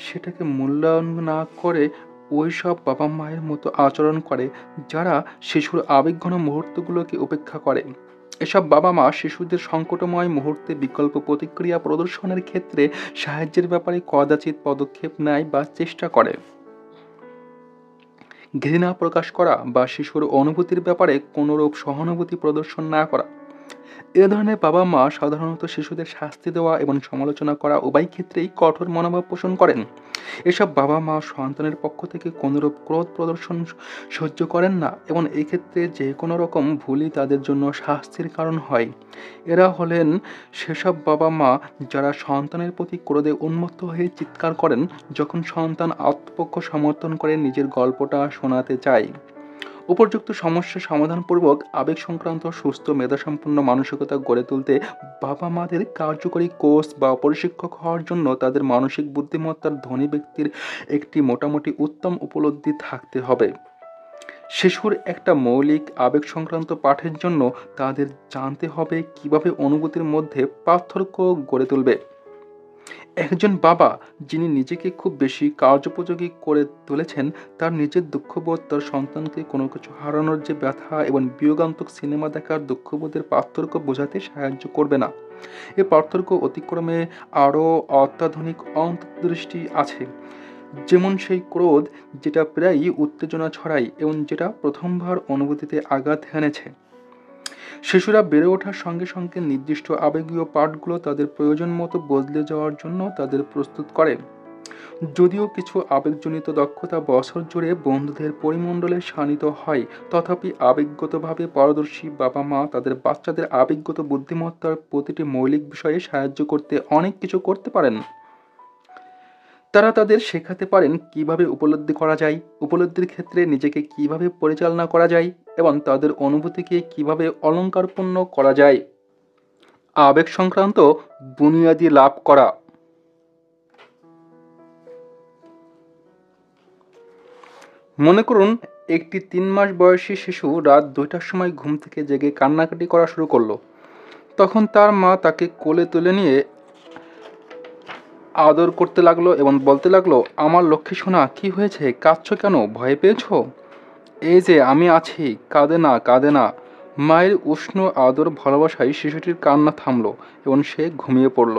সেটাকে মূল্যায়ন না করে ওই সব বাবা মায়ের মতো আচরণ করে যারা শিশুর আবেগঘন মুহূর্তগুলোকে উপেক্ষা করে। এসব বাবা মা শিশুদের সংকটময় মুহূর্তে বিকল্প প্রতিক্রিয়া প্রদর্শনের ক্ষেত্রে সাহায্যের ব্যাপারে কদাচিৎ পদক্ষেপ নেয় বা চেষ্টা করে। ঘৃণা প্রকাশ করা বা শিশুর অনুভূতির ব্যাপারে কোনোরূপ সহানুভূতি প্রদর্শন না করা। এ ধরনের বাবা মা সাধারণত শিশুদের শাস্তি দেওয়া এবং সমালোচনা করা উভয় ক্ষেত্রেই কঠোর মনোভাব পোষণ করেন। এসব বাবা মা সন্তানের পক্ষ থেকে কোনোরূপ ক্রোধ প্রদর্শন সহ্য করেন না এবং এক্ষেত্রে যে কোনো রকম ভুলই তাদের জন্য শাস্তির কারণ হয়। এরা হলেন সেসব বাবা মা যারা সন্তানের প্রতি ক্রোধে উন্মত্ত হয়ে চিৎকার করেন যখন সন্তান আত্মপক্ষ সমর্থন করে নিজের গল্পটা শোনাতে চায়। উপযুক্ত সমস্যা সমাধানপূর্বক আবেগ সংক্রান্ত সুস্থ মেধাসম্পন্ন মানসিকতা গড়ে তুলতে বাবা মাদের কার্যকরী কোচ বা প্রশিক্ষক হওয়ার জন্য তাদের মানসিক বুদ্ধিমত্তার ধনী ব্যক্তির একটি মোটামুটি উত্তম উপলব্ধি থাকতে হবে। শিশুর একটা মৌলিক আবেগ সংক্রান্ত পাঠের জন্য তাদের জানতে হবে কিভাবে অনুভূতির মধ্যে পার্থক্য গড়ে তুলবে। একজন বাবা যিনি নিজেকে খুব বেশি কার্যোপযোগী করে তুলেছেন, তার নিজের দুঃখবোধ তার সন্তানকে কোনো কিছু হারানোর যে ব্যথা এবং বিয়োগান্তক সিনেমা দেখার দুঃখবোধের পার্থক্য বোঝাতে সাহায্য করবে না। এ পার্থক্য অতিক্রমে আরও অত্যাধুনিক অন্তর্দৃষ্টি আছে, যেমন সেই ক্রোধ যেটা প্রায়ই উত্তেজনা ছড়ায় এবং যেটা প্রথমবার অনুভূতিতে আঘাত হেনেছে। শিশুরা বেড়ে ওঠার সঙ্গে সঙ্গে নির্দিষ্ট আবেগীয় পাঠগুলো তাদের প্রয়োজন মতো বদলে যাওয়ার জন্য তাদের প্রস্তুত করে। যদিও কিছু আবেগজনিত দক্ষতা বছর জুড়ে বন্ধুদের পরিমণ্ডলে শানিত হয়, তথাপি আবেগগতভাবে পারদর্শী বাবা মা তাদের বাচ্চাদের আবেগগত বুদ্ধিমত্তার প্রতিটি মৌলিক বিষয়ে সাহায্য করতে অনেক কিছু করতে পারেন। তারা তাদের শেখাতে পারেন কিভাবে উপলব্ধি করা যায়, উপলব্ধির ক্ষেত্রে নিজেকে কিভাবে পরিচালনা করা যায় এবং তাদের অনুভূতিকে কিভাবে অলংকারপূর্ণ করা যায়। আবেগ সংক্রান্ত বুনিয়াদি লাভ করা। মনে করুন একটি 3 মাস বয়সী শিশু রাত 2টার সময় ঘুম থেকে জেগে কান্নাকাটি করা শুরু করলো। তখন তার মা তাকে কোলে তুলে নিয়ে আদর করতে লাগলো এবং বলতে লাগলো, আমার লক্ষ্মী সোনা, কি হয়েছে, কাঁদছো কেন, ভয় পেয়েছো? এই যে আমি আছি, কাঁদে না কাঁদে না। মায়ের উষ্ণ আদর ভালোবাসায় শিশুটির কান্না থামলো এবং সে ঘুমিয়ে পড়ল।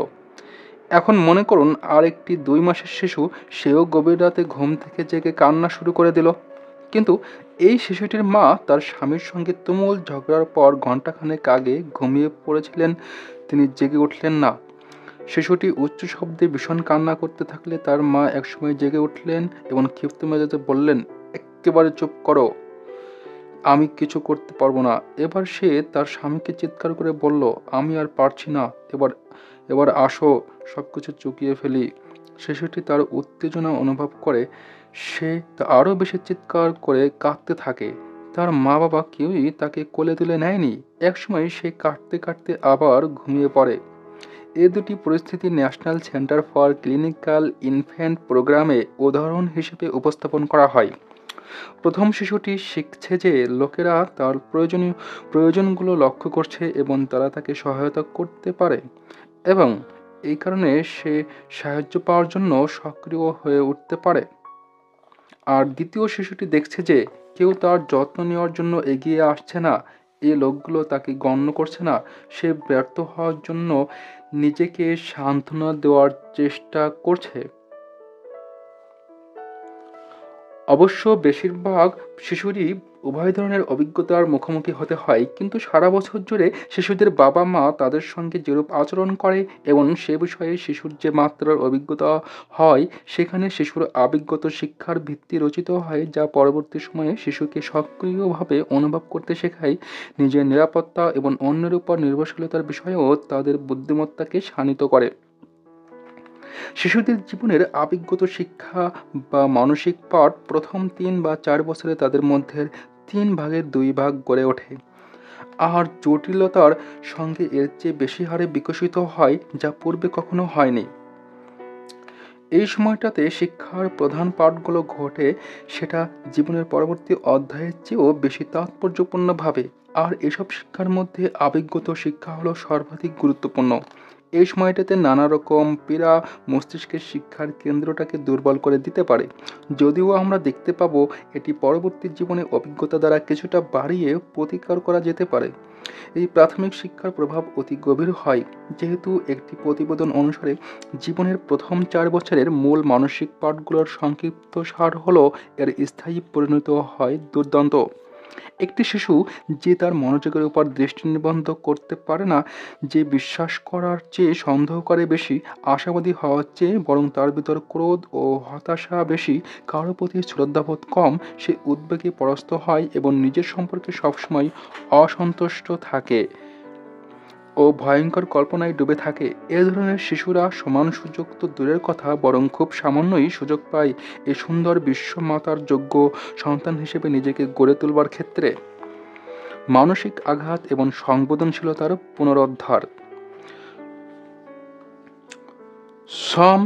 এখন মনে করুন আর একটি 2 মাসের শিশু, সেও গভীর রাতে ঘুম থেকে জেগে কান্না শুরু করে দিল। কিন্তু এই শিশুটির মা তার স্বামীর সঙ্গে তুমুল ঝগড়ার পর ঘণ্টাখানেক আগে ঘুমিয়ে পড়েছিলেন, তিনি জেগে উঠলেন না। শিশুটি উচ্চ শব্দে ভীষণ কান্না করতে থাকলে তার মা একসময় জেগে উঠলেন এবং ক্ষিপ্ত মেজাজে বললেন, এক্কেবারে চুপ করো, আমি কিছু করতে পারবো না। এবার সে তার স্বামীকে চিৎকার করে বলল, আমি আর পারছি না, এবার এবার আসো, সবকিছু চুকিয়ে ফেলি। শিশুটি তার উত্তেজনা অনুভব করে সে আরও বেশি চিৎকার করে কাঁদতে থাকে। তার মা বাবা কেউই তাকে কোলে তুলে নেয়নি। একসময় সে কাঁদতে কাঁদতে আবার ঘুমিয়ে পড়ে। এ দুটি পরিস্থিতি national centre for clinical infant প্রোগ্রামে উদাহরণ হিসেবে উপস্থাপন করা হয়। প্রথম শিশুটি শিখছে যে লোকেরা তার প্রয়োজনগুলো লক্ষ্য করছে এবং তারা তাকে সহায়তা করতে পারে এবং এই কারণে সে সাহায্য পাওয়ার জন্য সক্রিয় হয়ে উঠতে পারে। আর দ্বিতীয় শিশুটি দেখছে যে কেউ তার যত্ন নেওয়ার জন্য এগিয়ে আসছে না, এই লোকগুলো তাকে গণ্য করছে না, সে ব্যর্থ হওয়ার জন্য নিজেকে সান্ত্বনা দেওয়ার চেষ্টা করছে। অবশ্য বেশিরভাগ শিশুরই উভয় ধরনের অভিজ্ঞতার মুখোমুখি হতে হয়, কিন্তু সারা বছর জুড়ে শিশুদের বাবা মা তাদের সঙ্গে যেরূপ আচরণ করে এবং সে বিষয়ে শিশুর যে মাত্রার অভিজ্ঞতা হয়, সেখানে শিশুর আবেগগত শিক্ষার ভিত্তি রচিত হয়, যা পরবর্তী সময়ে শিশুকে সক্রিয়ভাবে অনুভব করতে শেখায়, নিজের নিরাপত্তা এবং অন্যের উপর নির্ভরশীলতার বিষয়েও তাদের বুদ্ধিমত্তাকে শানিত করে। শিশুদের জীবনের আবেগগত শিক্ষা বা মানসিক পাঠ প্রথম ৩ বা ৪ বছরে তাদের মধ্যে ৩ ভাগের ২ ভাগ গড়ে ওঠে, আর জটিলতার সঙ্গে এর চেয়ে বেশি হারে বিকশিত হয়, যা পূর্বে কখনো হয়নি। এই সময়টাতে শিক্ষার প্রধান পাঠগুলো ঘটে সেটা জীবনের পরবর্তী অধ্যায়ের চেয়েও বেশি তাৎপর্যপূর্ণভাবে, আর এসব শিক্ষার মধ্যে আবেগগত শিক্ষা হলো সর্বাধিক গুরুত্বপূর্ণ। এই সময়টাতে নানা রকম পীড়া মস্তিষ্কের শিক্ষার কেন্দ্রটাকে দুর্বল করে দিতে পারে, যদিও আমরা দেখতে পাবো এটি পরবর্তী জীবনে অভিজ্ঞতা দ্বারা কিছুটা বাড়িয়ে প্রতিকার করা যেতে পারে। এই প্রাথমিক শিক্ষার প্রভাব অতি গভীর হয়, যেহেতু একটি প্রতিবেদন অনুসারে জীবনের প্রথম ৪ বছরের মূল মানসিক পাঠগুলোর সংক্ষিপ্ত সার হলো এর স্থায়ী পরিণত হয় দুর্দান্ত। একটি শিশু যে তার মনোযোগের উপর দৃষ্টি নিবদ্ধ করতে পারে না, যে বিশ্বাস করার চেয়ে সন্দেহ করে বেশি, আশাবাদী হওয়ার চেয়ে বরং তার ভিতর ক্রোধ ও হতাশা বেশি, কারো প্রতি শ্রদ্ধাবোধ কম, সে উদ্বেগে পরাস্ত হয় এবং নিজের সম্পর্কে সবসময় অসন্তুষ্ট থাকে ও ভয়ঙ্কর কল্পনায় ডুবে থাকে। এ ধরনের শিশুরা সমান সুযোগ তো দূরের কথা, বরং খুব সামান্যই সুযোগ পায় এই সুন্দর বিশ্বমাতার যোগ্য সন্তান হিসেবে নিজেকে গড়ে তোলবার ক্ষেত্রে। মানসিক আঘাত এবং সংবেদনশীলতার পুনরুদ্ধার। সম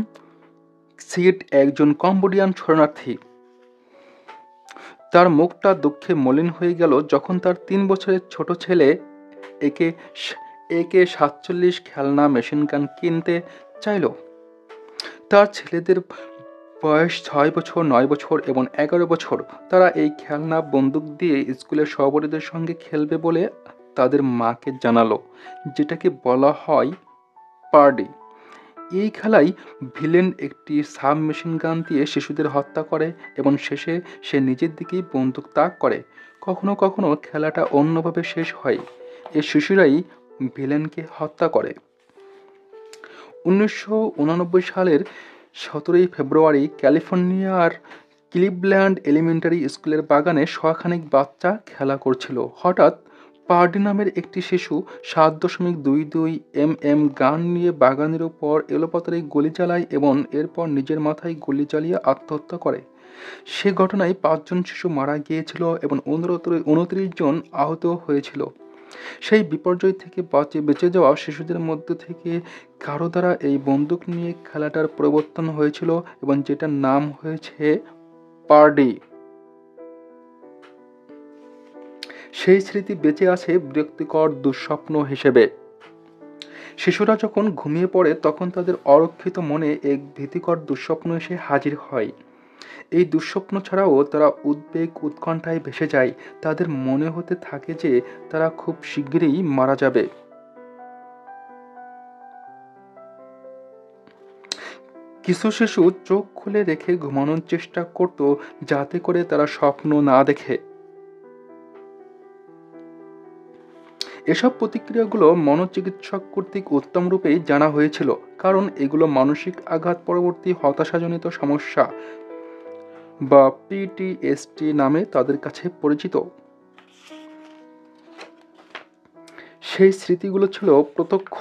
সিট একজন কম্বোডিয়ান শরণার্থী। তার মুখটা দুঃখে মলিন হয়ে গেল যখন তার ৩ বছরের ছোট ছেলে AK-47 খেলনা মেশিনগান কিনতে চাইল। তার ছেলেদের বয়স ৬ বছর, ৯ বছর এবং ১১ বছর। তারা এই খেলনা বন্দুক দিয়ে স্কুলের সহপাঠীদের সঙ্গে খেলবে বলে তাদের মাকে জানালো, যেটাকে বলা হয় পার্ডি। এই খেলায় ভিলেন একটি সাবমেশিন গান দিয়ে শিশুদের হত্যা করে এবং শেষে সে নিজের দিকেই বন্দুক তাক করে। কখনো কখনো খেলাটা অন্যভাবে শেষ হয়, এই শিশুরাই ভিলেনকে হত্যা করে। ১৯৮৯ সালের ১৭ ফেব্রুয়ারি ক্যালিফোর্নিয়ার ক্লিভল্যান্ড এলিমেন্টারি স্কুলের বাগানে শখানেক বাচ্চা খেলা করছিল। হঠাৎ পার্ডি নামের একটি শিশু ৭.২২ mm গান নিয়ে বাগানের উপর এলোপাতাড়ি গুলি চালায় এবং এরপর নিজের মাথায় গুলি চালিয়ে আত্মহত্যা করে। সে ঘটনায় ৫ জন শিশু মারা গিয়েছিল এবং ২৯ জন আহত হয়েছিল। সেই বিপর্যয় থেকে বেঁচে যাওয়া শিশুদের মধ্যে থেকে কারো দ্বারা এই বন্দুক নিয়ে খেলাটার প্রবর্তন হয়েছিল এবং যেটার নাম হয়েছে পার্ডি। সেই স্মৃতি বেঁচে আছে বিরক্তিকর দুঃস্বপ্ন হিসেবে। শিশুরা যখন ঘুমিয়ে পড়ে তখন তাদের অরক্ষিত মনে এক ভীতিকর দুঃস্বপ্ন এসে হাজির হয়। এই দুঃস্বপ্ন ছাড়াও তারা উদ্বেগ উৎকণ্ঠায় ভেসে যায়। তাদের মনে হতে থাকে যে তারা খুব শীঘ্রই মারা যাবে। কিছু শিশু চোখ খুলে রেখে ঘুমানোর চেষ্টা করত, যাতে করে তারা স্বপ্ন না দেখে। এসব প্রতিক্রিয়াগুলো মনোচিকিৎসক কর্তৃক উত্তম রূপেই জানা হয়েছিল, কারণ এগুলো মানসিক আঘাত পরবর্তী হতাশাজনিত সমস্যা বা পিটিএসডি নামে তাদের কাছে পরিচিত। সেই স্মৃতিগুলো ছিল প্রত্যক্ষ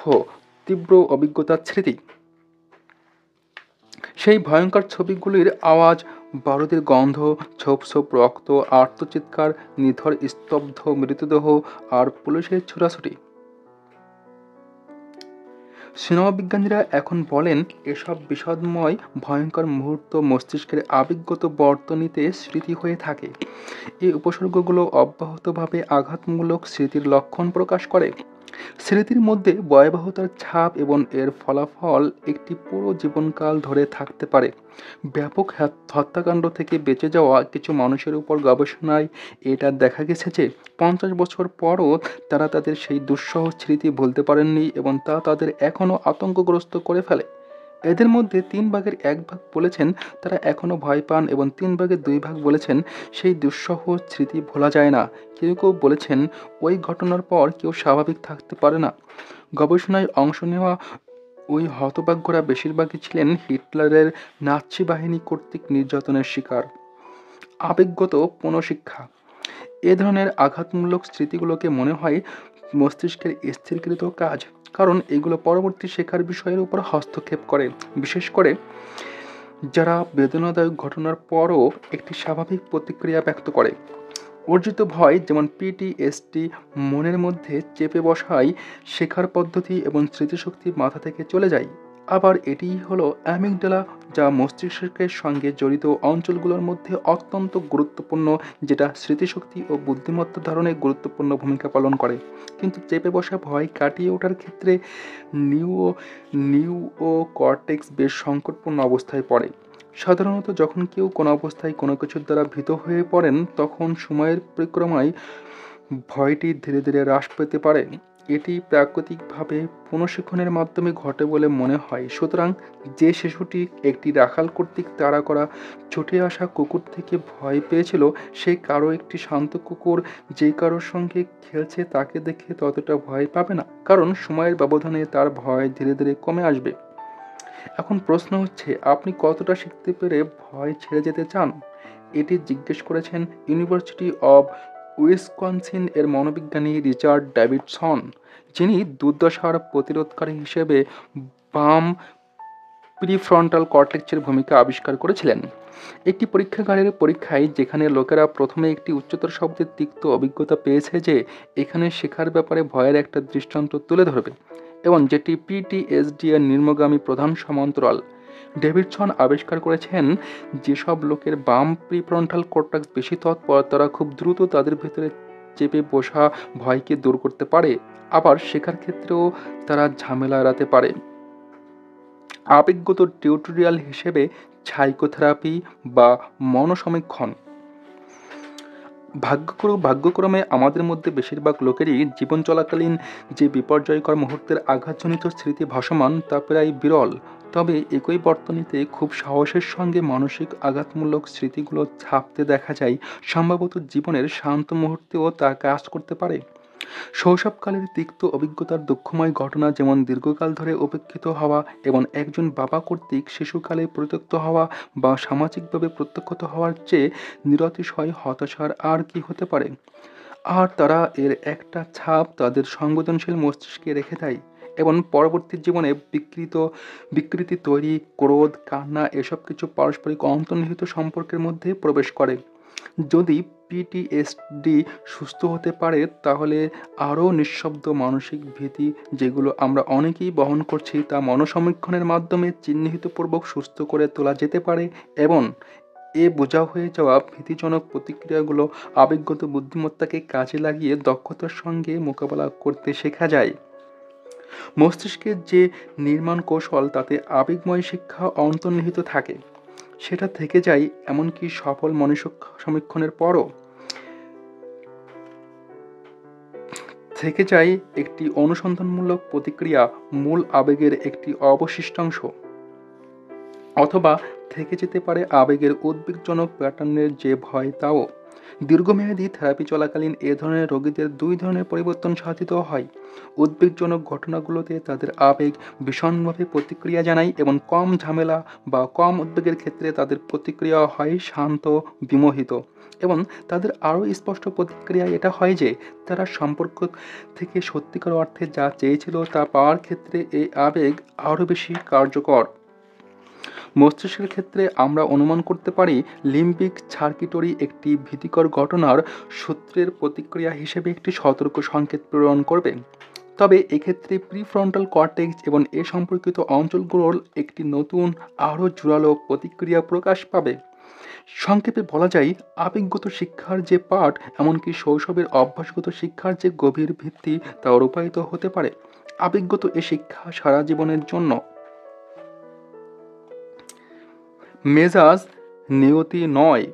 তীব্র অভিজ্ঞতার স্মৃতি। সেই ভয়ঙ্কর ছবিগুলির আওয়াজ, বারুদের গন্ধ, ছোপ ছোপ রক্ত, আর্তচিৎকার, নিথর স্তব্ধ মৃতদেহ আর পুলিশের ছোটাছুটি। সিনেমা বিজ্ঞানীরা এখন বলেন এসব বিষাদময় ভয়ঙ্কর মুহূর্ত মস্তিষ্কের আবেগগত বর্তনীতে স্মৃতি হয়ে থাকে। এই উপসর্গগুলো অব্যাহতভাবে আঘাতমূলক স্মৃতির লক্ষণ প্রকাশ করে। স্মৃতির মধ্যে ভয়াবহতার ছাপ এবং এর ফলাফল একটি পুরো জীবনকাল ধরে থাকতে পারে। ব্যাপক হত্যাকাণ্ড থেকে বেঁচে যাওয়া কিছু মানুষের উপর গবেষণায় এটা দেখা গেছে যে 50 বছর পরও তারা তাদের সেই দুঃসহ স্মৃতি ভুলতে পারেননি এবং তা তাদের এখনও আতঙ্কগ্রস্ত করে ফেলে। এদের মধ্যে 3 ভাগের 1 ভাগ বলেছেন তারা এখনও ভয় পান এবং 3 ভাগের 2 ভাগ বলেছেন সেই দুঃসহ স্মৃতি ভোলা যায় না। কেউ কেউ বলেছেন ওই ঘটনার পর কেউ স্বাভাবিক থাকতে পারে না। গবেষণায় অংশ নেওয়া ওই হতভাগ্যরা বেশিরভাগই ছিলেন হিটলারের নাৎসি বাহিনী কর্তৃক নির্যাতনের শিকার। আবেগগত পুনঃশিক্ষা। এ ধরনের আঘাতমূলক স্মৃতিগুলোকে মনে হয় মস্তিষ্কের স্থিরকৃত কাজ, কারণ এগুলো পরবর্তী শেখার বিষয়ের উপর হস্তক্ষেপ করে, বিশেষ করে যারা বেদনাদায়ক ঘটনার পরও একটি স্বাভাবিক প্রতিক্রিয়া ব্যক্ত করে। অর্জিত ভয়, যেমন পিটিএসডি, মনের মধ্যে চেপে বসায় শেখার পদ্ধতি এবং স্মৃতিশক্তি মাথা থেকে চলে যায়। আবার এটিই হলো অ্যামিগডালা, যা মস্তিষ্কের সঙ্গে জড়িত অঞ্চলগুলোর মধ্যে অত্যন্ত গুরুত্বপূর্ণ, যেটা স্মৃতিশক্তি ও বুদ্ধিমত্তা ধারণে গুরুত্বপূর্ণ ভূমিকা পালন করে। কিন্তু চেপে বসা ভয় কাটিয়ে ওঠার ক্ষেত্রে নিউরোকর্টেক্স বেশ সংকটপূর্ণ অবস্থায় পড়ে। সাধারণত যখন কেউ কোনো অবস্থায় কোনো কিছুর দ্বারা ভীত হয়ে পড়েন, তখন সময়ের পরিক্রমায় ভয়টি ধীরে ধীরে হ্রাস পেতে পারে। এটি প্রাকৃতিকভাবে পুনঃশিক্ষণের মাধ্যমে ঘটে বলে মনে হয়। সুতরাং যে শিশুটি একটি রাখাল কর্তৃক তাড়া করা ছুটে আসা কুকুর থেকে ভয় পেয়েছিল, সে কারো একটি শান্ত কুকুর যে কারোর সঙ্গে খেলছে তাকে দেখে ততটা ভয় পাবে না, কারণ সময়ের ব্যবধানে তার ভয় ধীরে ধীরে কমে আসবে। এখন প্রশ্ন হচ্ছে, আপনি কতটা শিখতে পেরে ভয় ছেড়ে যেতে চান? এটি জিজ্ঞেস করেছেন ইউনিভার্সিটি অব উইসকনসিন এর মনোবিজ্ঞানী রিচার্ড ডেভিডসন, যিনি দুর্দশার প্রতিরোধকারী হিসেবে বাম প্রিফ্রন্টাল কর্টেক্সের ভূমিকা আবিষ্কার করেছিলেন। একটি পরীক্ষাগারের পরীক্ষায়, যেখানে লোকেরা প্রথমে একটি উচ্চতর শব্দের তিক্ত অভিজ্ঞতা পেয়েছে যে এখানে শেখার ব্যাপারে ভয়ের একটা দৃষ্টান্ত তুলে ধরবে, এবং যেটি পিটিএসডি এর নিম্নগামী প্রধান সমান্তরাল। ডেভিডসন আবিষ্কার করেছেন যেসব লোকের বাম প্রিফ্রন্টাল কর্টেক্স বেশি তৎপর, তারা খুব দ্রুত তাদের ভেতরে চেপে বসা ভয়কে দূর করতে পারে, আবার শেখার ক্ষেত্রেও তারা ঝামেলা এড়াতে পারে। আবেগগত টিউটোরিয়াল হিসেবে সাইকোথেরাপি বা মনোসমীক্ষণ। ভাগ্যক্রমে আমাদের মধ্যে বেশিরভাগ লোকেরই জীবন চলাকালীন যে বিপর্যয়কর মুহূর্তের আঘাতজনিত স্মৃতি ভাসমান তা প্রায় বিরল। তবে একই বর্তনীতে খুব সাহসের সঙ্গে মানসিক আঘাতমূলক স্মৃতিগুলো ছাপতে দেখা যায়। সম্ভবত জীবনের শান্ত মুহূর্তেও তা কাজ করতে পারে। শৈশবকালের তিক্ত অভিজ্ঞতার দুঃখময় ঘটনা, যেমন দীর্ঘকাল ধরে উপেক্ষিত হওয়া এবং একজন বাবা কর্তৃক শিশুকালে পরিত্যক্ত হওয়া বা সামাজিকভাবে প্রত্যাখ্যাত হওয়ার চেয়ে নিরতিশয় হতাশার আর কি হতে পারে। আর তারা এর একটা ছাপ তাদের সংবেদনশীল মস্তিষ্কে রেখে দেয় এবং পরবর্তী জীবনে বিকৃতি তৈরি, ক্রোধ, কান্না এসব কিছু পারস্পরিক অন্তর্নিহিত সম্পর্কের মধ্যে প্রবেশ করে। যদি পিটিএসডি সুস্থ হতে পারে, তাহলে আরও নিঃশব্দ মানসিক ভীতি, যেগুলো আমরা অনেকেই বহন করছি, তা মনোসমীক্ষণের মাধ্যমে চিহ্নিতপূর্বক সুস্থ করে তোলা যেতে পারে এবং বোঝা হয়ে যাওয়া ভীতিজনক প্রতিক্রিয়াগুলো আবেগগত বুদ্ধিমত্তাকে কাজে লাগিয়ে দক্ষতার সঙ্গে মোকাবেলা করতে শেখা যায়। মস্তিষ্কের যে নির্মাণ কৌশল, তাতে আবেগময় শিক্ষা অন্তর্নিহিত থাকে। সেটা থেকে যায় এমনকি সফল মনোসমীক্ষণের পরও। থেকে যায় একটি অনুসন্ধানমূলক প্রতিক্রিয়া, মূল আবেগের একটি অবশিষ্টাংশ, অথবা থেকে যেতে পারে আবেগের উদ্বেগজনক প্যাটার্নের যে ভয় তাও। দীর্ঘমেয়াদী থেরাপি চলাকালীন এ ধরনের রোগীদের দুই ধরনের পরিবর্তন সাধিত হয়। উদ্বেগজনক ঘটনাগুলোতে তাদের আবেগ ভীষণভাবে প্রতিক্রিয়া জানায় এবং কম ঝামেলা বা কম উদ্বেগের ক্ষেত্রে তাদের প্রতিক্রিয়া হয় শান্ত, বিমোহিত, এবং তাদের আরও স্পষ্ট প্রতিক্রিয়া এটা হয় যে তারা সম্পর্ক থেকে সত্যিকার অর্থে যা চেয়েছিল তা পাওয়ার ক্ষেত্রে এই আবেগ আরও বেশি কার্যকর। মস্তিষ্কের ক্ষেত্রে আমরা অনুমান করতে পারি লিম্বিক সার্কিটরি একটি ভীতিকর ঘটনার সূত্রের প্রতিক্রিয়া হিসেবে একটি সতর্ক সংকেত প্রেরণ করবে। তবে এক্ষেত্রে প্রিফ্রন্টাল কর্টেক্স এবং এ সম্পর্কিত অঞ্চলগুলোর একটি নতুন আরও জোরালো প্রতিক্রিয়া প্রকাশ পাবে। সংক্ষেপে বলা যায়, আবেগগত শিক্ষার যে পাঠ, এমনকি শৈশবের অভ্যাসগত শিক্ষার যে গভীর ভিত্তি তা রূপায়িত হতে পারে। আবেগগত এ শিক্ষা সারা জীবনের জন্য। মেজাজ নিয়তি নয়।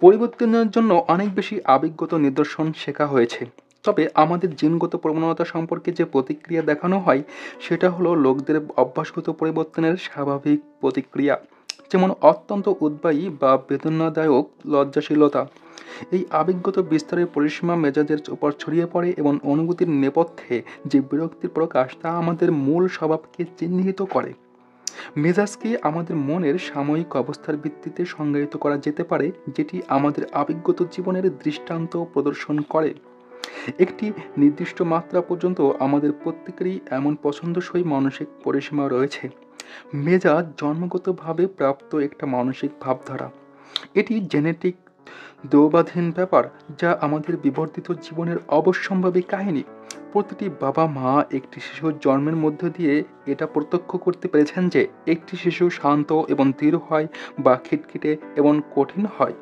পরিবর্তনের জন্য অনেক বেশি আবেগগত নিদর্শন শেখা হয়েছে, তবে আমাদের জিনগত প্রবণতা সম্পর্কে যে প্রতিক্রিয়া দেখানো হয় সেটা হলো লোকদের অভ্যাসগত পরিবর্তনের স্বাভাবিক প্রতিক্রিয়া, যেমন অত্যন্ত উদ্বায়ী বা বেদনাদায়ক লজ্জাশীলতা। এই আবেগগত বিস্তারের পরিসীমা মেজাজের উপর ছড়িয়ে পড়ে এবং অনুভূতির নেপথ্যে যে বিরক্তির প্রকাশ তা আমাদের মূল স্বভাবকে চিহ্নিত করে। মেজাজকে আমাদের মনের সাময়িক অবস্থার ভিত্তিতে সংজ্ঞায়িত করা যেতে পারে, যেটি আমাদের আবেগগত জীবনের দৃষ্টান্ত প্রদর্শন করে। একটি নির্দিষ্ট মাত্রা পর্যন্ত আমাদের প্রত্যেকেরই এমন পছন্দসই মানসিক পরিসীমা রয়েছে। মেজাজ জন্মগতভাবে প্রাপ্ত একটা মানসিক ভাবধারা। এটি জেনেটিক দৌবাধীন ব্যাপার, যা আমাদের বিবর্তিত জীবনের অবশ্যম্ভাবী কাহিনী। প্রতিটি বাবা মা একটি শিশুর জন্মের মধ্য দিয়ে এটা প্রত্যক্ষ করতে পেরেছেন যে একটি শিশু শান্ত এবং দৃঢ় হয় বা খিটখিটে এবং কঠিন হয়,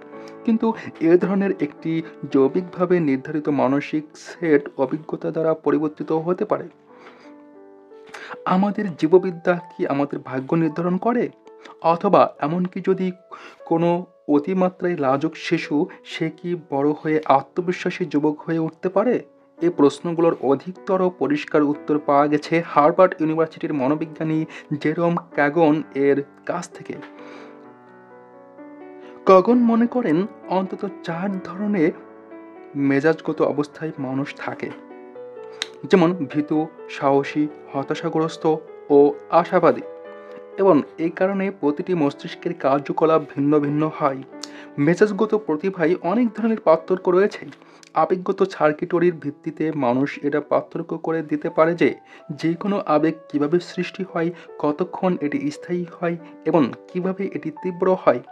কিন্তু এ ধরনের একটি জৈবিকভাবে নির্ধারিত মানসিক সেট অভিজ্ঞতা দ্বারা পরিবর্তিত হতে পারে। আমাদের জীববিদ্যা কি আমাদের ভাগ্য নির্ধারণ করে? অথবা এমনকি যদি কোনো অতিমাত্রায় লাজুক শিশু, সে কি বড় হয়ে আত্মবিশ্বাসী যুবক হয়ে উঠতে পারে? এই প্রশ্নগুলোর অধিকতর পরিষ্কার উত্তর পাওয়া গেছে হার্ভার্ড ইউনিভার্সিটির মনোবিজ্ঞানী জেরোম কাগন এর কাছ থেকে। কাগন মনে করেন অন্তত 4 ধরনের মেজাজগত অবস্থায় মানুষ থাকে, যেমন ভীতু, সাহসী, হতাশাগ্রস্ত ও আশাবাদী, এবং এই কারণে প্রতিটি মস্তিষ্কের কার্যকলাপ ভিন্ন ভিন্ন হয়। মেজাজগত প্রতিভায় অনেক ধরনের পার্থক্য রয়েছে। আবেগগত সার্কিটরির ভিত্তিতে মানুষ এটা পার্থক্য করে দিতে পারে যে যে কোনো আবেগ কিভাবে সৃষ্টি হয়, কতক্ষণ এটি স্থায়ী হয় এবং কিভাবে এটি তীব্র হয়।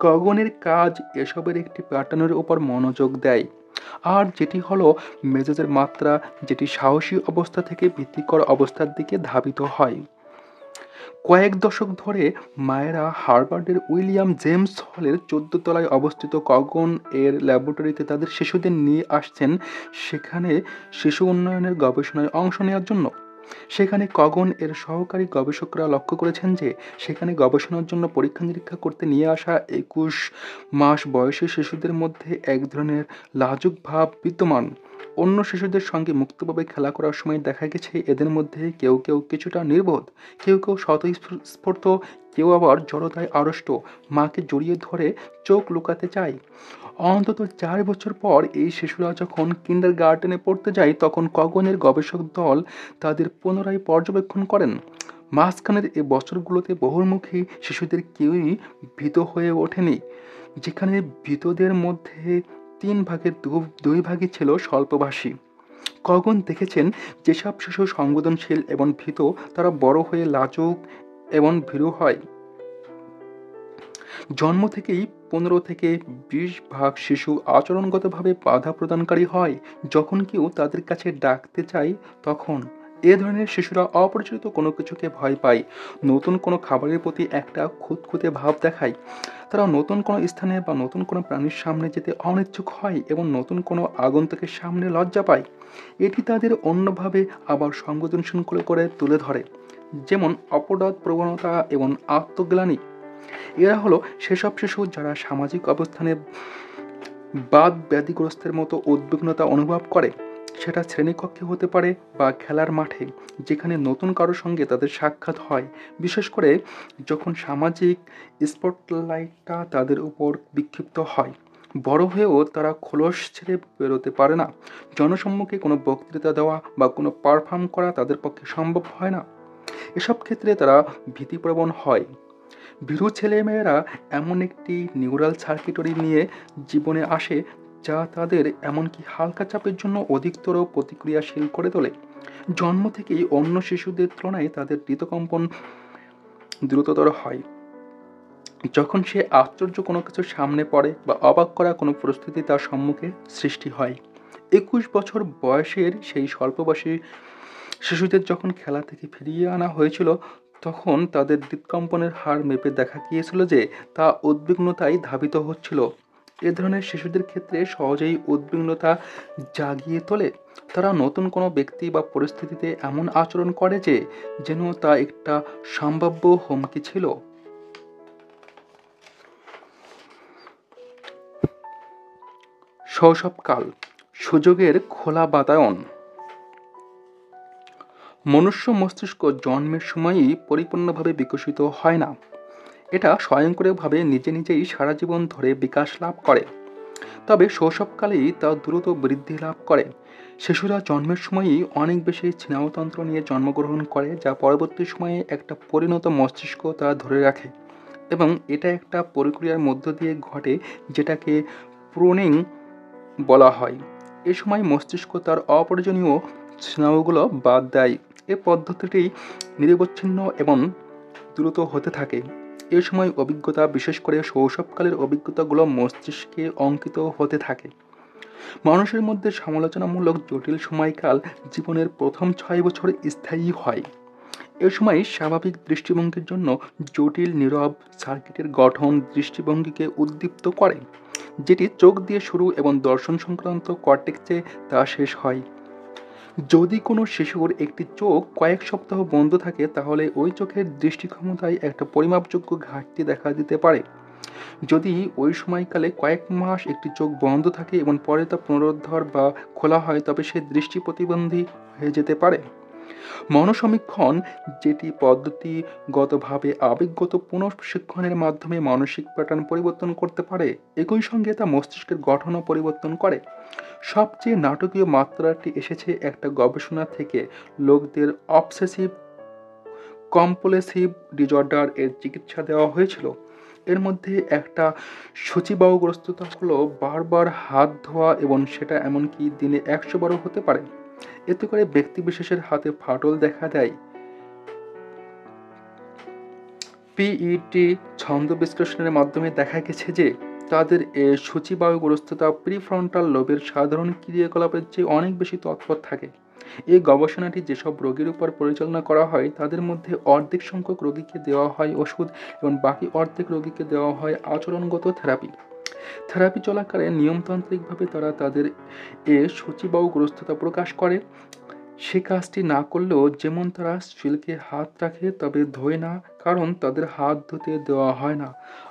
কাগনের কাজ এসবের একটি প্যাটার্নের উপর মনোযোগ দেয়, আর যেটি হলো মেজাজের মাত্রা, যেটি সাহসী অবস্থা থেকে ভীতিকর অবস্থার দিকে ধাবিত হয়। কয়েক দশক ধরে মায়েরা হার্ভার্ডের উইলিয়াম জেমস হলের 14 তলায় অবস্থিত কাগন এর ল্যাবরেটরিতে তাদের শিশুদের নিয়ে আসছেন সেখানে শিশু উন্নয়নের গবেষণায় অংশ নেওয়ার জন্য। সেখানে কাগন এর সহকারী গবেষকরা লক্ষ্য করেছেন যে সেখানে গবেষণার জন্য পরীক্ষা নিরীক্ষা করতে নিয়ে আসা 21 মাস বয়সী শিশুদের মধ্যে এক ধরনের লাজুক ভাব বিদ্যমান। অন্য শিশুদের সঙ্গে মুক্তভাবে খেলা করার সময় দেখা গেছে এদের মধ্যে কেউ কেউ কিছুটা নির্বোধ, কেউ কেউ স্বতঃস্ফূর্ত, কেউ আবার জড়তায় আড়ষ্ট, মাকে জড়িয়ে ধরে চোখ লুকাতে চায়। অন্তত 4 বছর পর এই শিশুরা যখন কিন্ডারগার্টেনে পড়তে যায়, তখন কাগনের গবেষক দল তাদের পুনরায় পর্যবেক্ষণ করেন। মাঝখানের এই বছরগুলোতে বহুমুখী শিশুদের কেউই ভীত হয়ে ওঠেনি, যেখানে ভীতদের মধ্যে 3 ভাগের 2 ভাগই ছিল স্বল্পভাষী। কাগন দেখেছেন যেসব শিশু সংবেদনশীল এবং ভীত তারা বড় হয়ে লাজুক এবং ভীরু হয়। জন্ম থেকেই 15 থেকে 20 ভাগ শিশু আচরণগতভাবে বাধা প্রদানকারী হয়। যখন কেউ তাদের কাছে ডাকতে চায়, তখন এ ধরনের শিশুরা অপরিচিত কোনো কিছুকে ভয় পায়, নতুন কোনো খাবারের প্রতি একটা খুঁতখুঁতে ভাব দেখায়, তারা নতুন কোনো স্থানে বা নতুন কোনো প্রাণীর সামনে যেতে অনিচ্ছুক হয় এবং নতুন কোনো আগন্তুকের সামনে লজ্জা পায়। এটি তাদের অন্যভাবে আবার সংবেদনশীল করে তুলে ধরে, যেমন অপরাধ প্রবণতা এবং আত্মগ্লানি। এরা হলো সেসব শিশু যারা সামাজিক অবস্থানে বাদ ব্যাধিগ্রস্তের মতো উদ্বিগ্নতা অনুভব করে। সেটা শ্রেণীকক্ষে হতে পারে বা খেলার মাঠে, যেখানে নতুন কারোর সঙ্গে তাদের সাক্ষাৎ হয়, বিশেষ করে যখন সামাজিক স্পটলাইটটা তাদের উপর বিক্ষিপ্ত হয়। বড় হয়েও তারা খোলস ছেড়ে বেরোতে পারে না। জনসম্মুখে কোনো বক্তৃতা দেওয়া বা কোনো পারফর্ম করা তাদের পক্ষে সম্ভব হয় না। এসব ক্ষেত্রে তারা ভীতিপ্রবণ হয়। ভীরু ছেলেমেয়েরা এমন একটি নিউরাল সার্কিটরি নিয়ে জীবনে আসে যা তাদের এমনকি হালকা চাপের জন্য অধিকতর প্রতিক্রিয়াশীল করে তোলে। জন্ম থেকেই অন্য শিশুদের তুলনায় তাদের হৃদকম্পন দ্রুততর হয় যখন সে আশ্চর্য কোনো কিছু সামনে পড়ে বা অবাক করা কোনো পরিস্থিতি তার সম্মুখে সৃষ্টি হয়। 21 বছর বয়সের সেই স্বল্পবয়সী শিশুদের যখন খেলা থেকে ফিরিয়ে আনা হয়েছিল, তখন তাদের হৃদকম্পনের হার মেপে দেখা গিয়েছিল যে তা উদ্বিগ্নতায় ধাবিত হচ্ছিল। এ ধরনের শিশুদের ক্ষেত্রে সহজেই উদ্বিগ্নতা জাগিয়ে তোলে। তারা নতুন কোনো ব্যক্তি বা পরিস্থিতিতে এমন আচরণ করে যে যেন তা একটা সম্ভাব্য হুমকি ছিল। শৈশবকাল, সুযোগের খোলা বাতায়ন। মনুষ্য মস্তিষ্ক জন্মের সময়ই পরিপূর্ণভাবে বিকশিত হয় না। এটা স্বয়ংক্রিয়ভাবে নিজে নিজেই সারা জীবন ধরে বিকাশ লাভ করে। তবে শৈশবকালেই তা দ্রুত বৃদ্ধি লাভ করে। শিশুরা জন্মের সময়ই অনেক বেশি স্নায়ুতন্ত্র নিয়ে জন্মগ্রহণ করে, যা পরবর্তী সময়ে একটা পরিণত মস্তিষ্ক তা ধরে রাখে, এবং এটা একটা প্রক্রিয়ার মধ্য দিয়ে ঘটে যেটাকে প্রুনিং বলা হয়। এ সময় মস্তিষ্ক তার অপ্রয়োজনীয় স্নায়ুগুলো বাদ দেয়। এ পদ্ধতিটি নিরবচ্ছিন্ন এবং দ্রুত হতে থাকে। এ সময় অভিজ্ঞতা, বিশেষ করে শৈশবকালের অভিজ্ঞতাগুলো মস্তিষ্কে অঙ্কিত হতে থাকে। মানুষের মধ্যে সমালোচনামূলক জটিল সময়কাল জীবনের প্রথম 6 বছর স্থায়ী হয়। এ সময় স্বাভাবিক দৃষ্টিভঙ্গির জন্য জটিল নীরব সার্কিটের গঠন দৃষ্টিভঙ্গিকে উদ্দীপ্ত করে, যেটি চোখ দিয়ে শুরু এবং দর্শন সংক্রান্ত কর্টেক্সে তা শেষ হয়। যদি কোনো শিশুর একটি চোখ কয়েক সপ্তাহ বন্ধ থাকে, তাহলে ওই চোখের দৃষ্টি ক্ষমতায় একটা পরিমাপযোগ্য ঘাটতি দেখা দিতে পারে। যদি ওই সময়কালে কয়েক মাস একটি চোখ বন্ধ থাকে এবং পরে তা পুনরুদ্ধার বা খোলা হয়, তবে সে দৃষ্টি প্রতিবন্ধী হয়ে যেতে পারে। মনোসমীক্ষণ, যেটি পদ্ধতিগতভাবে আবেগগত পুনঃপ্রশিক্ষণের মাধ্যমে মানসিক প্যাটার্ন পরিবর্তন করতে পারে, একই সঙ্গে তা মস্তিষ্কের গঠনও পরিবর্তন করে। সবচেয়ে নাটকীয় মাত্রাটি এসেছে একটা গবেষণা থেকে। লোকদের অবসেসিভ কম্পালসিভ ডিসঅর্ডার এর চিকিৎসা দেওয়া হয়েছিল। এর মধ্যে একটা সূচিবাহগ্রস্ততা হলো বারবার হাত ধোয়া, এবং সেটা এমনকি দিনে 100 বারও হতে পারে। এতে করে ব্যক্তিবিশেষের হাতে ফাটল দেখা দেয়। পিইটি ছন্দ বিশ্লেষণের মাধ্যমে দেখা গেছে যে তাদের সূচিবাহগ্রস্ততা প্রিফ্রন্টাল লোবের সাধারণ ক্রিয়াকলাপের চেয়ে অনেক বেশি তৎপর থাকে। এই গবেষণাটি যেসব রোগীর উপর পরিচালনা করা হয়, তাদের মধ্যে অর্ধেক সংখ্যক রোগীকে দেওয়া হয় ওষুধ এবং বাকি অর্ধেক রোগীকে দেওয়া হয় আচরণগত থেরাপি। থেরাপি চলাকালে নিয়মতান্ত্রিকভাবে তারা তাদের সূচিবাহগ্রস্ততা প্রকাশ করে। সে কাজটি না করলেও, যেমন তারা স্টিলকে হাত রাখে তবে ধোয় না, কারণ তাদের হাত ধুতে দেওয়া হয় না,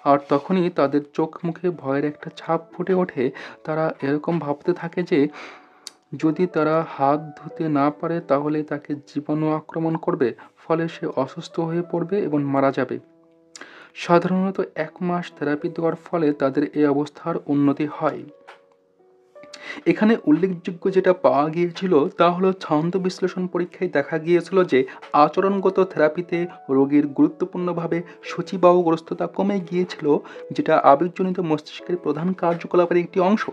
আর তখনই তাদের চোখ মুখে ভয়ের একটা ছাপ ফুটে ওঠে। তারা এরকম ভাবতে থাকে যে যদি তারা হাত ধুতে না পারে তাহলে তাকে জীবাণু আক্রমণ করবে, ফলে সে অসুস্থ হয়ে পড়বে এবং মারা যাবে। সাধারণত 1 মাস থেরাপি দেওয়ার ফলে তাদের এই অবস্থার উন্নতি হয়। এখানে উল্লেখযোগ্য যেটা পাওয়া গিয়েছিল তা হলো, ছন্দ বিশ্লেষণ পরীক্ষায় দেখা গিয়েছিল যে আচরণগত থেরাপিতে রোগীর গুরুত্বপূর্ণভাবে সূচিবাহগ্রস্ততা কমে গিয়েছিল, যেটা আবেগজনিত মস্তিষ্কের প্রধান কার্যকলাপের একটি অংশ।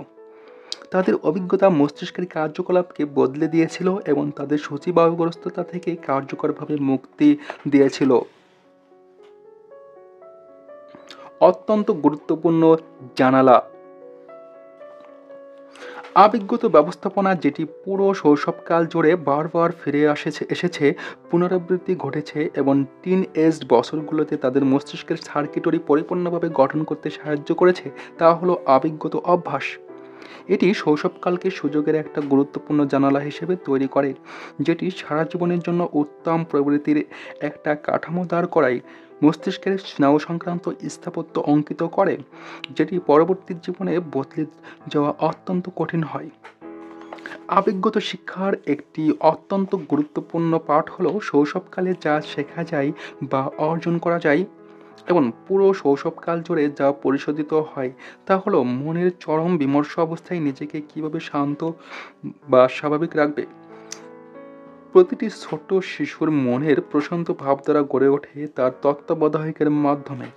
তাদের অভিজ্ঞতা মস্তিষ্কের কার্যকলাপকে বদলে দিয়েছিল এবং তাদের সূচিবাহগ্রস্ততা থেকে কার্যকরভাবে মুক্তি দিয়েছিল। অত্যন্ত গুরুত্বপূর্ণ জানালা। আবেগগত ব্যবস্থাপনা, যেটি পুরো শৈশবকাল জুড়ে বারবার ফিরে এসেছে, পুনরাবৃত্তি ঘটেছে এবং টিন এজড বছরগুলোতে তাদের মস্তিষ্কের সার্কিটরি পরিপূর্ণভাবে গঠন করতে সাহায্য করেছে, তা হলো আবেগগত অভ্যাস। এটি শৈশবকালকে সুযোগের একটা গুরুত্বপূর্ণ জানালা হিসেবে তৈরি করে, যেটি সারা জীবনের জন্য উত্তম প্রবৃত্তির একটা কাঠামো দাঁড় করায়, মস্তিষ্কের স্নায়ু সংক্রান্ত স্থাপত্য অঙ্কিত করে, যেটি পরবর্তী জীবনে বদলে যাওয়া অত্যন্ত কঠিন হয়। আবেগগত শিক্ষার একটি অত্যন্ত গুরুত্বপূর্ণ পাঠ হলো শৈশবকালে যা শেখা যায় বা অর্জন করা যায় এবং পুরো শৈশবকাল জুড়ে যা পরিশোধিত হয় তা হলো মনের চরম বিমর্ষ অবস্থায় নিজেকে কিভাবে শান্ত বা স্বাভাবিক রাখবে। প্রতিটি ছোট শিশুর মনের প্রশান্ত ভাব দ্বারা গড়ে ওঠে তার তত্ত্বাবধায়কের মাধ্যমে।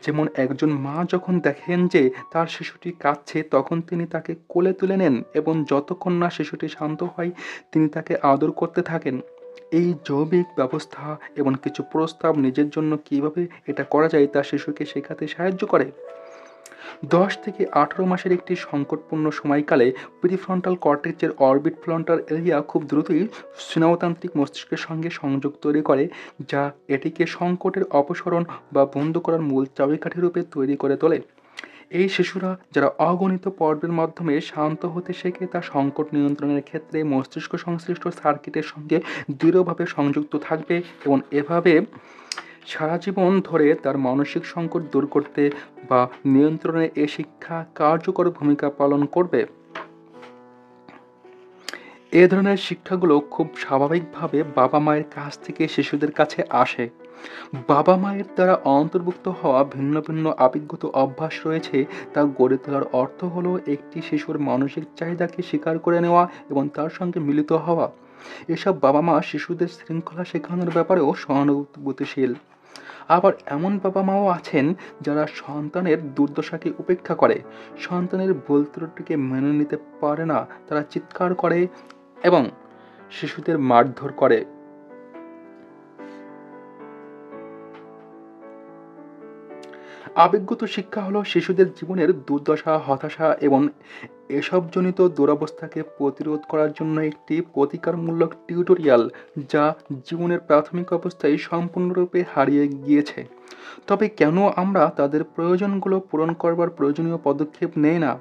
যেমন একজন মা যখন দেখেন যে তার শিশুটি কাঁদছে তখন তিনি তাকে কোলে তুলে নেন এবং যতক্ষণ না শিশুটি শান্ত হয় তিনি তাকে আদর করতে থাকেন। এই জৈবিক ব্যবস্থা এবং কিছু প্রস্তাব নিজের জন্য কিভাবে এটা করা যায় তা শিশুকে শেখাতে সাহায্য করে। 10 থেকে 18 মাসের একটি সংকটপূর্ণ সময়কালে প্রিফ্রন্টাল কর্টেক্সের অরবিট ফ্রন্টাল এরিয়া খুব দ্রুতই স্নায়ুতান্ত্রিক মস্তিষ্কের সঙ্গে সংযোগ তৈরি করে, যা এটিকে সংকটের অপসরণ বা বন্ধ করার মূল চাবিকাঠি রূপে তৈরি করে তোলে। এই শিশুরা যারা অগণিত পর্বের মাধ্যমে শান্ত হতে শেখে তা সংকট নিয়ন্ত্রণের ক্ষেত্রে মস্তিষ্ক সংশ্লিষ্ট সার্কিটের সঙ্গে দৃঢ়ভাবে সংযুক্ত থাকবে এবং এভাবে সারা জীবন ধরে তার মানসিক সংকট দূর করতে বা নিয়ন্ত্রণে এ শিক্ষা কার্যকর ভূমিকা পালন করবে। এ ধরনের শিক্ষাগুলো খুব স্বাভাবিকভাবে বাবা মায়ের কাছ থেকে শিশুদের কাছে আসে। বাবা মায়ের দ্বারা অন্তর্ভুক্ত হওয়া ভিন্ন ভিন্ন আবেগগত অভ্যাস রয়েছে তা গড়ে তোলার অর্থ হলো একটি শিশুর মানসিক চাহিদাকে স্বীকার করে নেওয়া এবং তার সঙ্গে মিলিত হওয়া। এসব বাবা মা শিশুদের শৃঙ্খলা শেখানোর ব্যাপারেও সহানুভূতিশীল। আবার এমন বাবা মাও আছেন যারা সন্তানের দুর্দশাকে উপেক্ষা করে, সন্তানের ভুল ত্রুটিকে মেনে নিতে পারে না, তারা চিৎকার করে এবং শিশুদের মারধর করে। আবেগগত শিক্ষা হলো শিশুদের জীবনের দুর্দশা, হতাশা এবং এসবজনিত দুরবস্থাকে প্রতিরোধ করার জন্য একটি প্রতিকারমূলক টিউটোরিয়াল যা জীবনের প্রাথমিক অবস্থায় সম্পূর্ণরূপে হারিয়ে গিয়েছে। তবে কেন আমরা তাদের প্রয়োজনগুলো পূরণ করবার প্রয়োজনীয় পদক্ষেপ নেই না?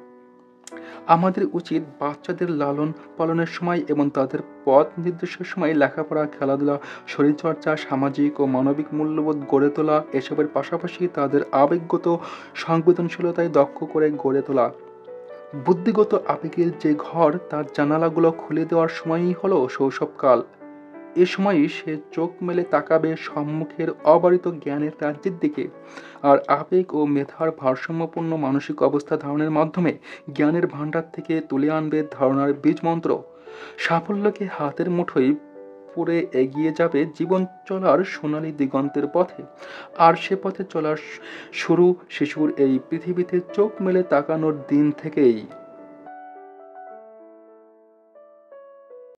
আমাদের উচিত বাচ্চাদের লালন পালনের সময় এবং তাদের পথ নির্দেশের সময় লেখাপড়া, খেলাধুলা, শরীরচর্চা, সামাজিক ও মানবিক মূল্যবোধ গড়ে তোলা, এসবের পাশাপাশি তাদের আবেগগত সংবেদনশীলতায় দক্ষ করে গড়ে তোলা। বুদ্ধিগত আবেগের যে ঘর তার জানালাগুলো খুলে দেওয়ার সময়ই হলো শৈশবকাল। এ সময়ই সে চোখ মেলে তাকাবে সম্মুখের অবারিত জ্ঞানের রাজ্যের দিকে, আর আবেগ ও মেধার ভারসাম্যপূর্ণ মানসিক অবস্থা ধারণের মাধ্যমে জ্ঞানের ভাণ্ডার থেকে তুলে আনবে ধারণার বীজ মন্ত্র। সাফল্যকে হাতের মুঠোয় পুরে এগিয়ে যাবে জীবন চলার সোনালী দিগন্তের পথে। আর সে পথে চলার শুরু শিশুর এই পৃথিবীতে চোখ মেলে তাকানোর দিন থেকেই।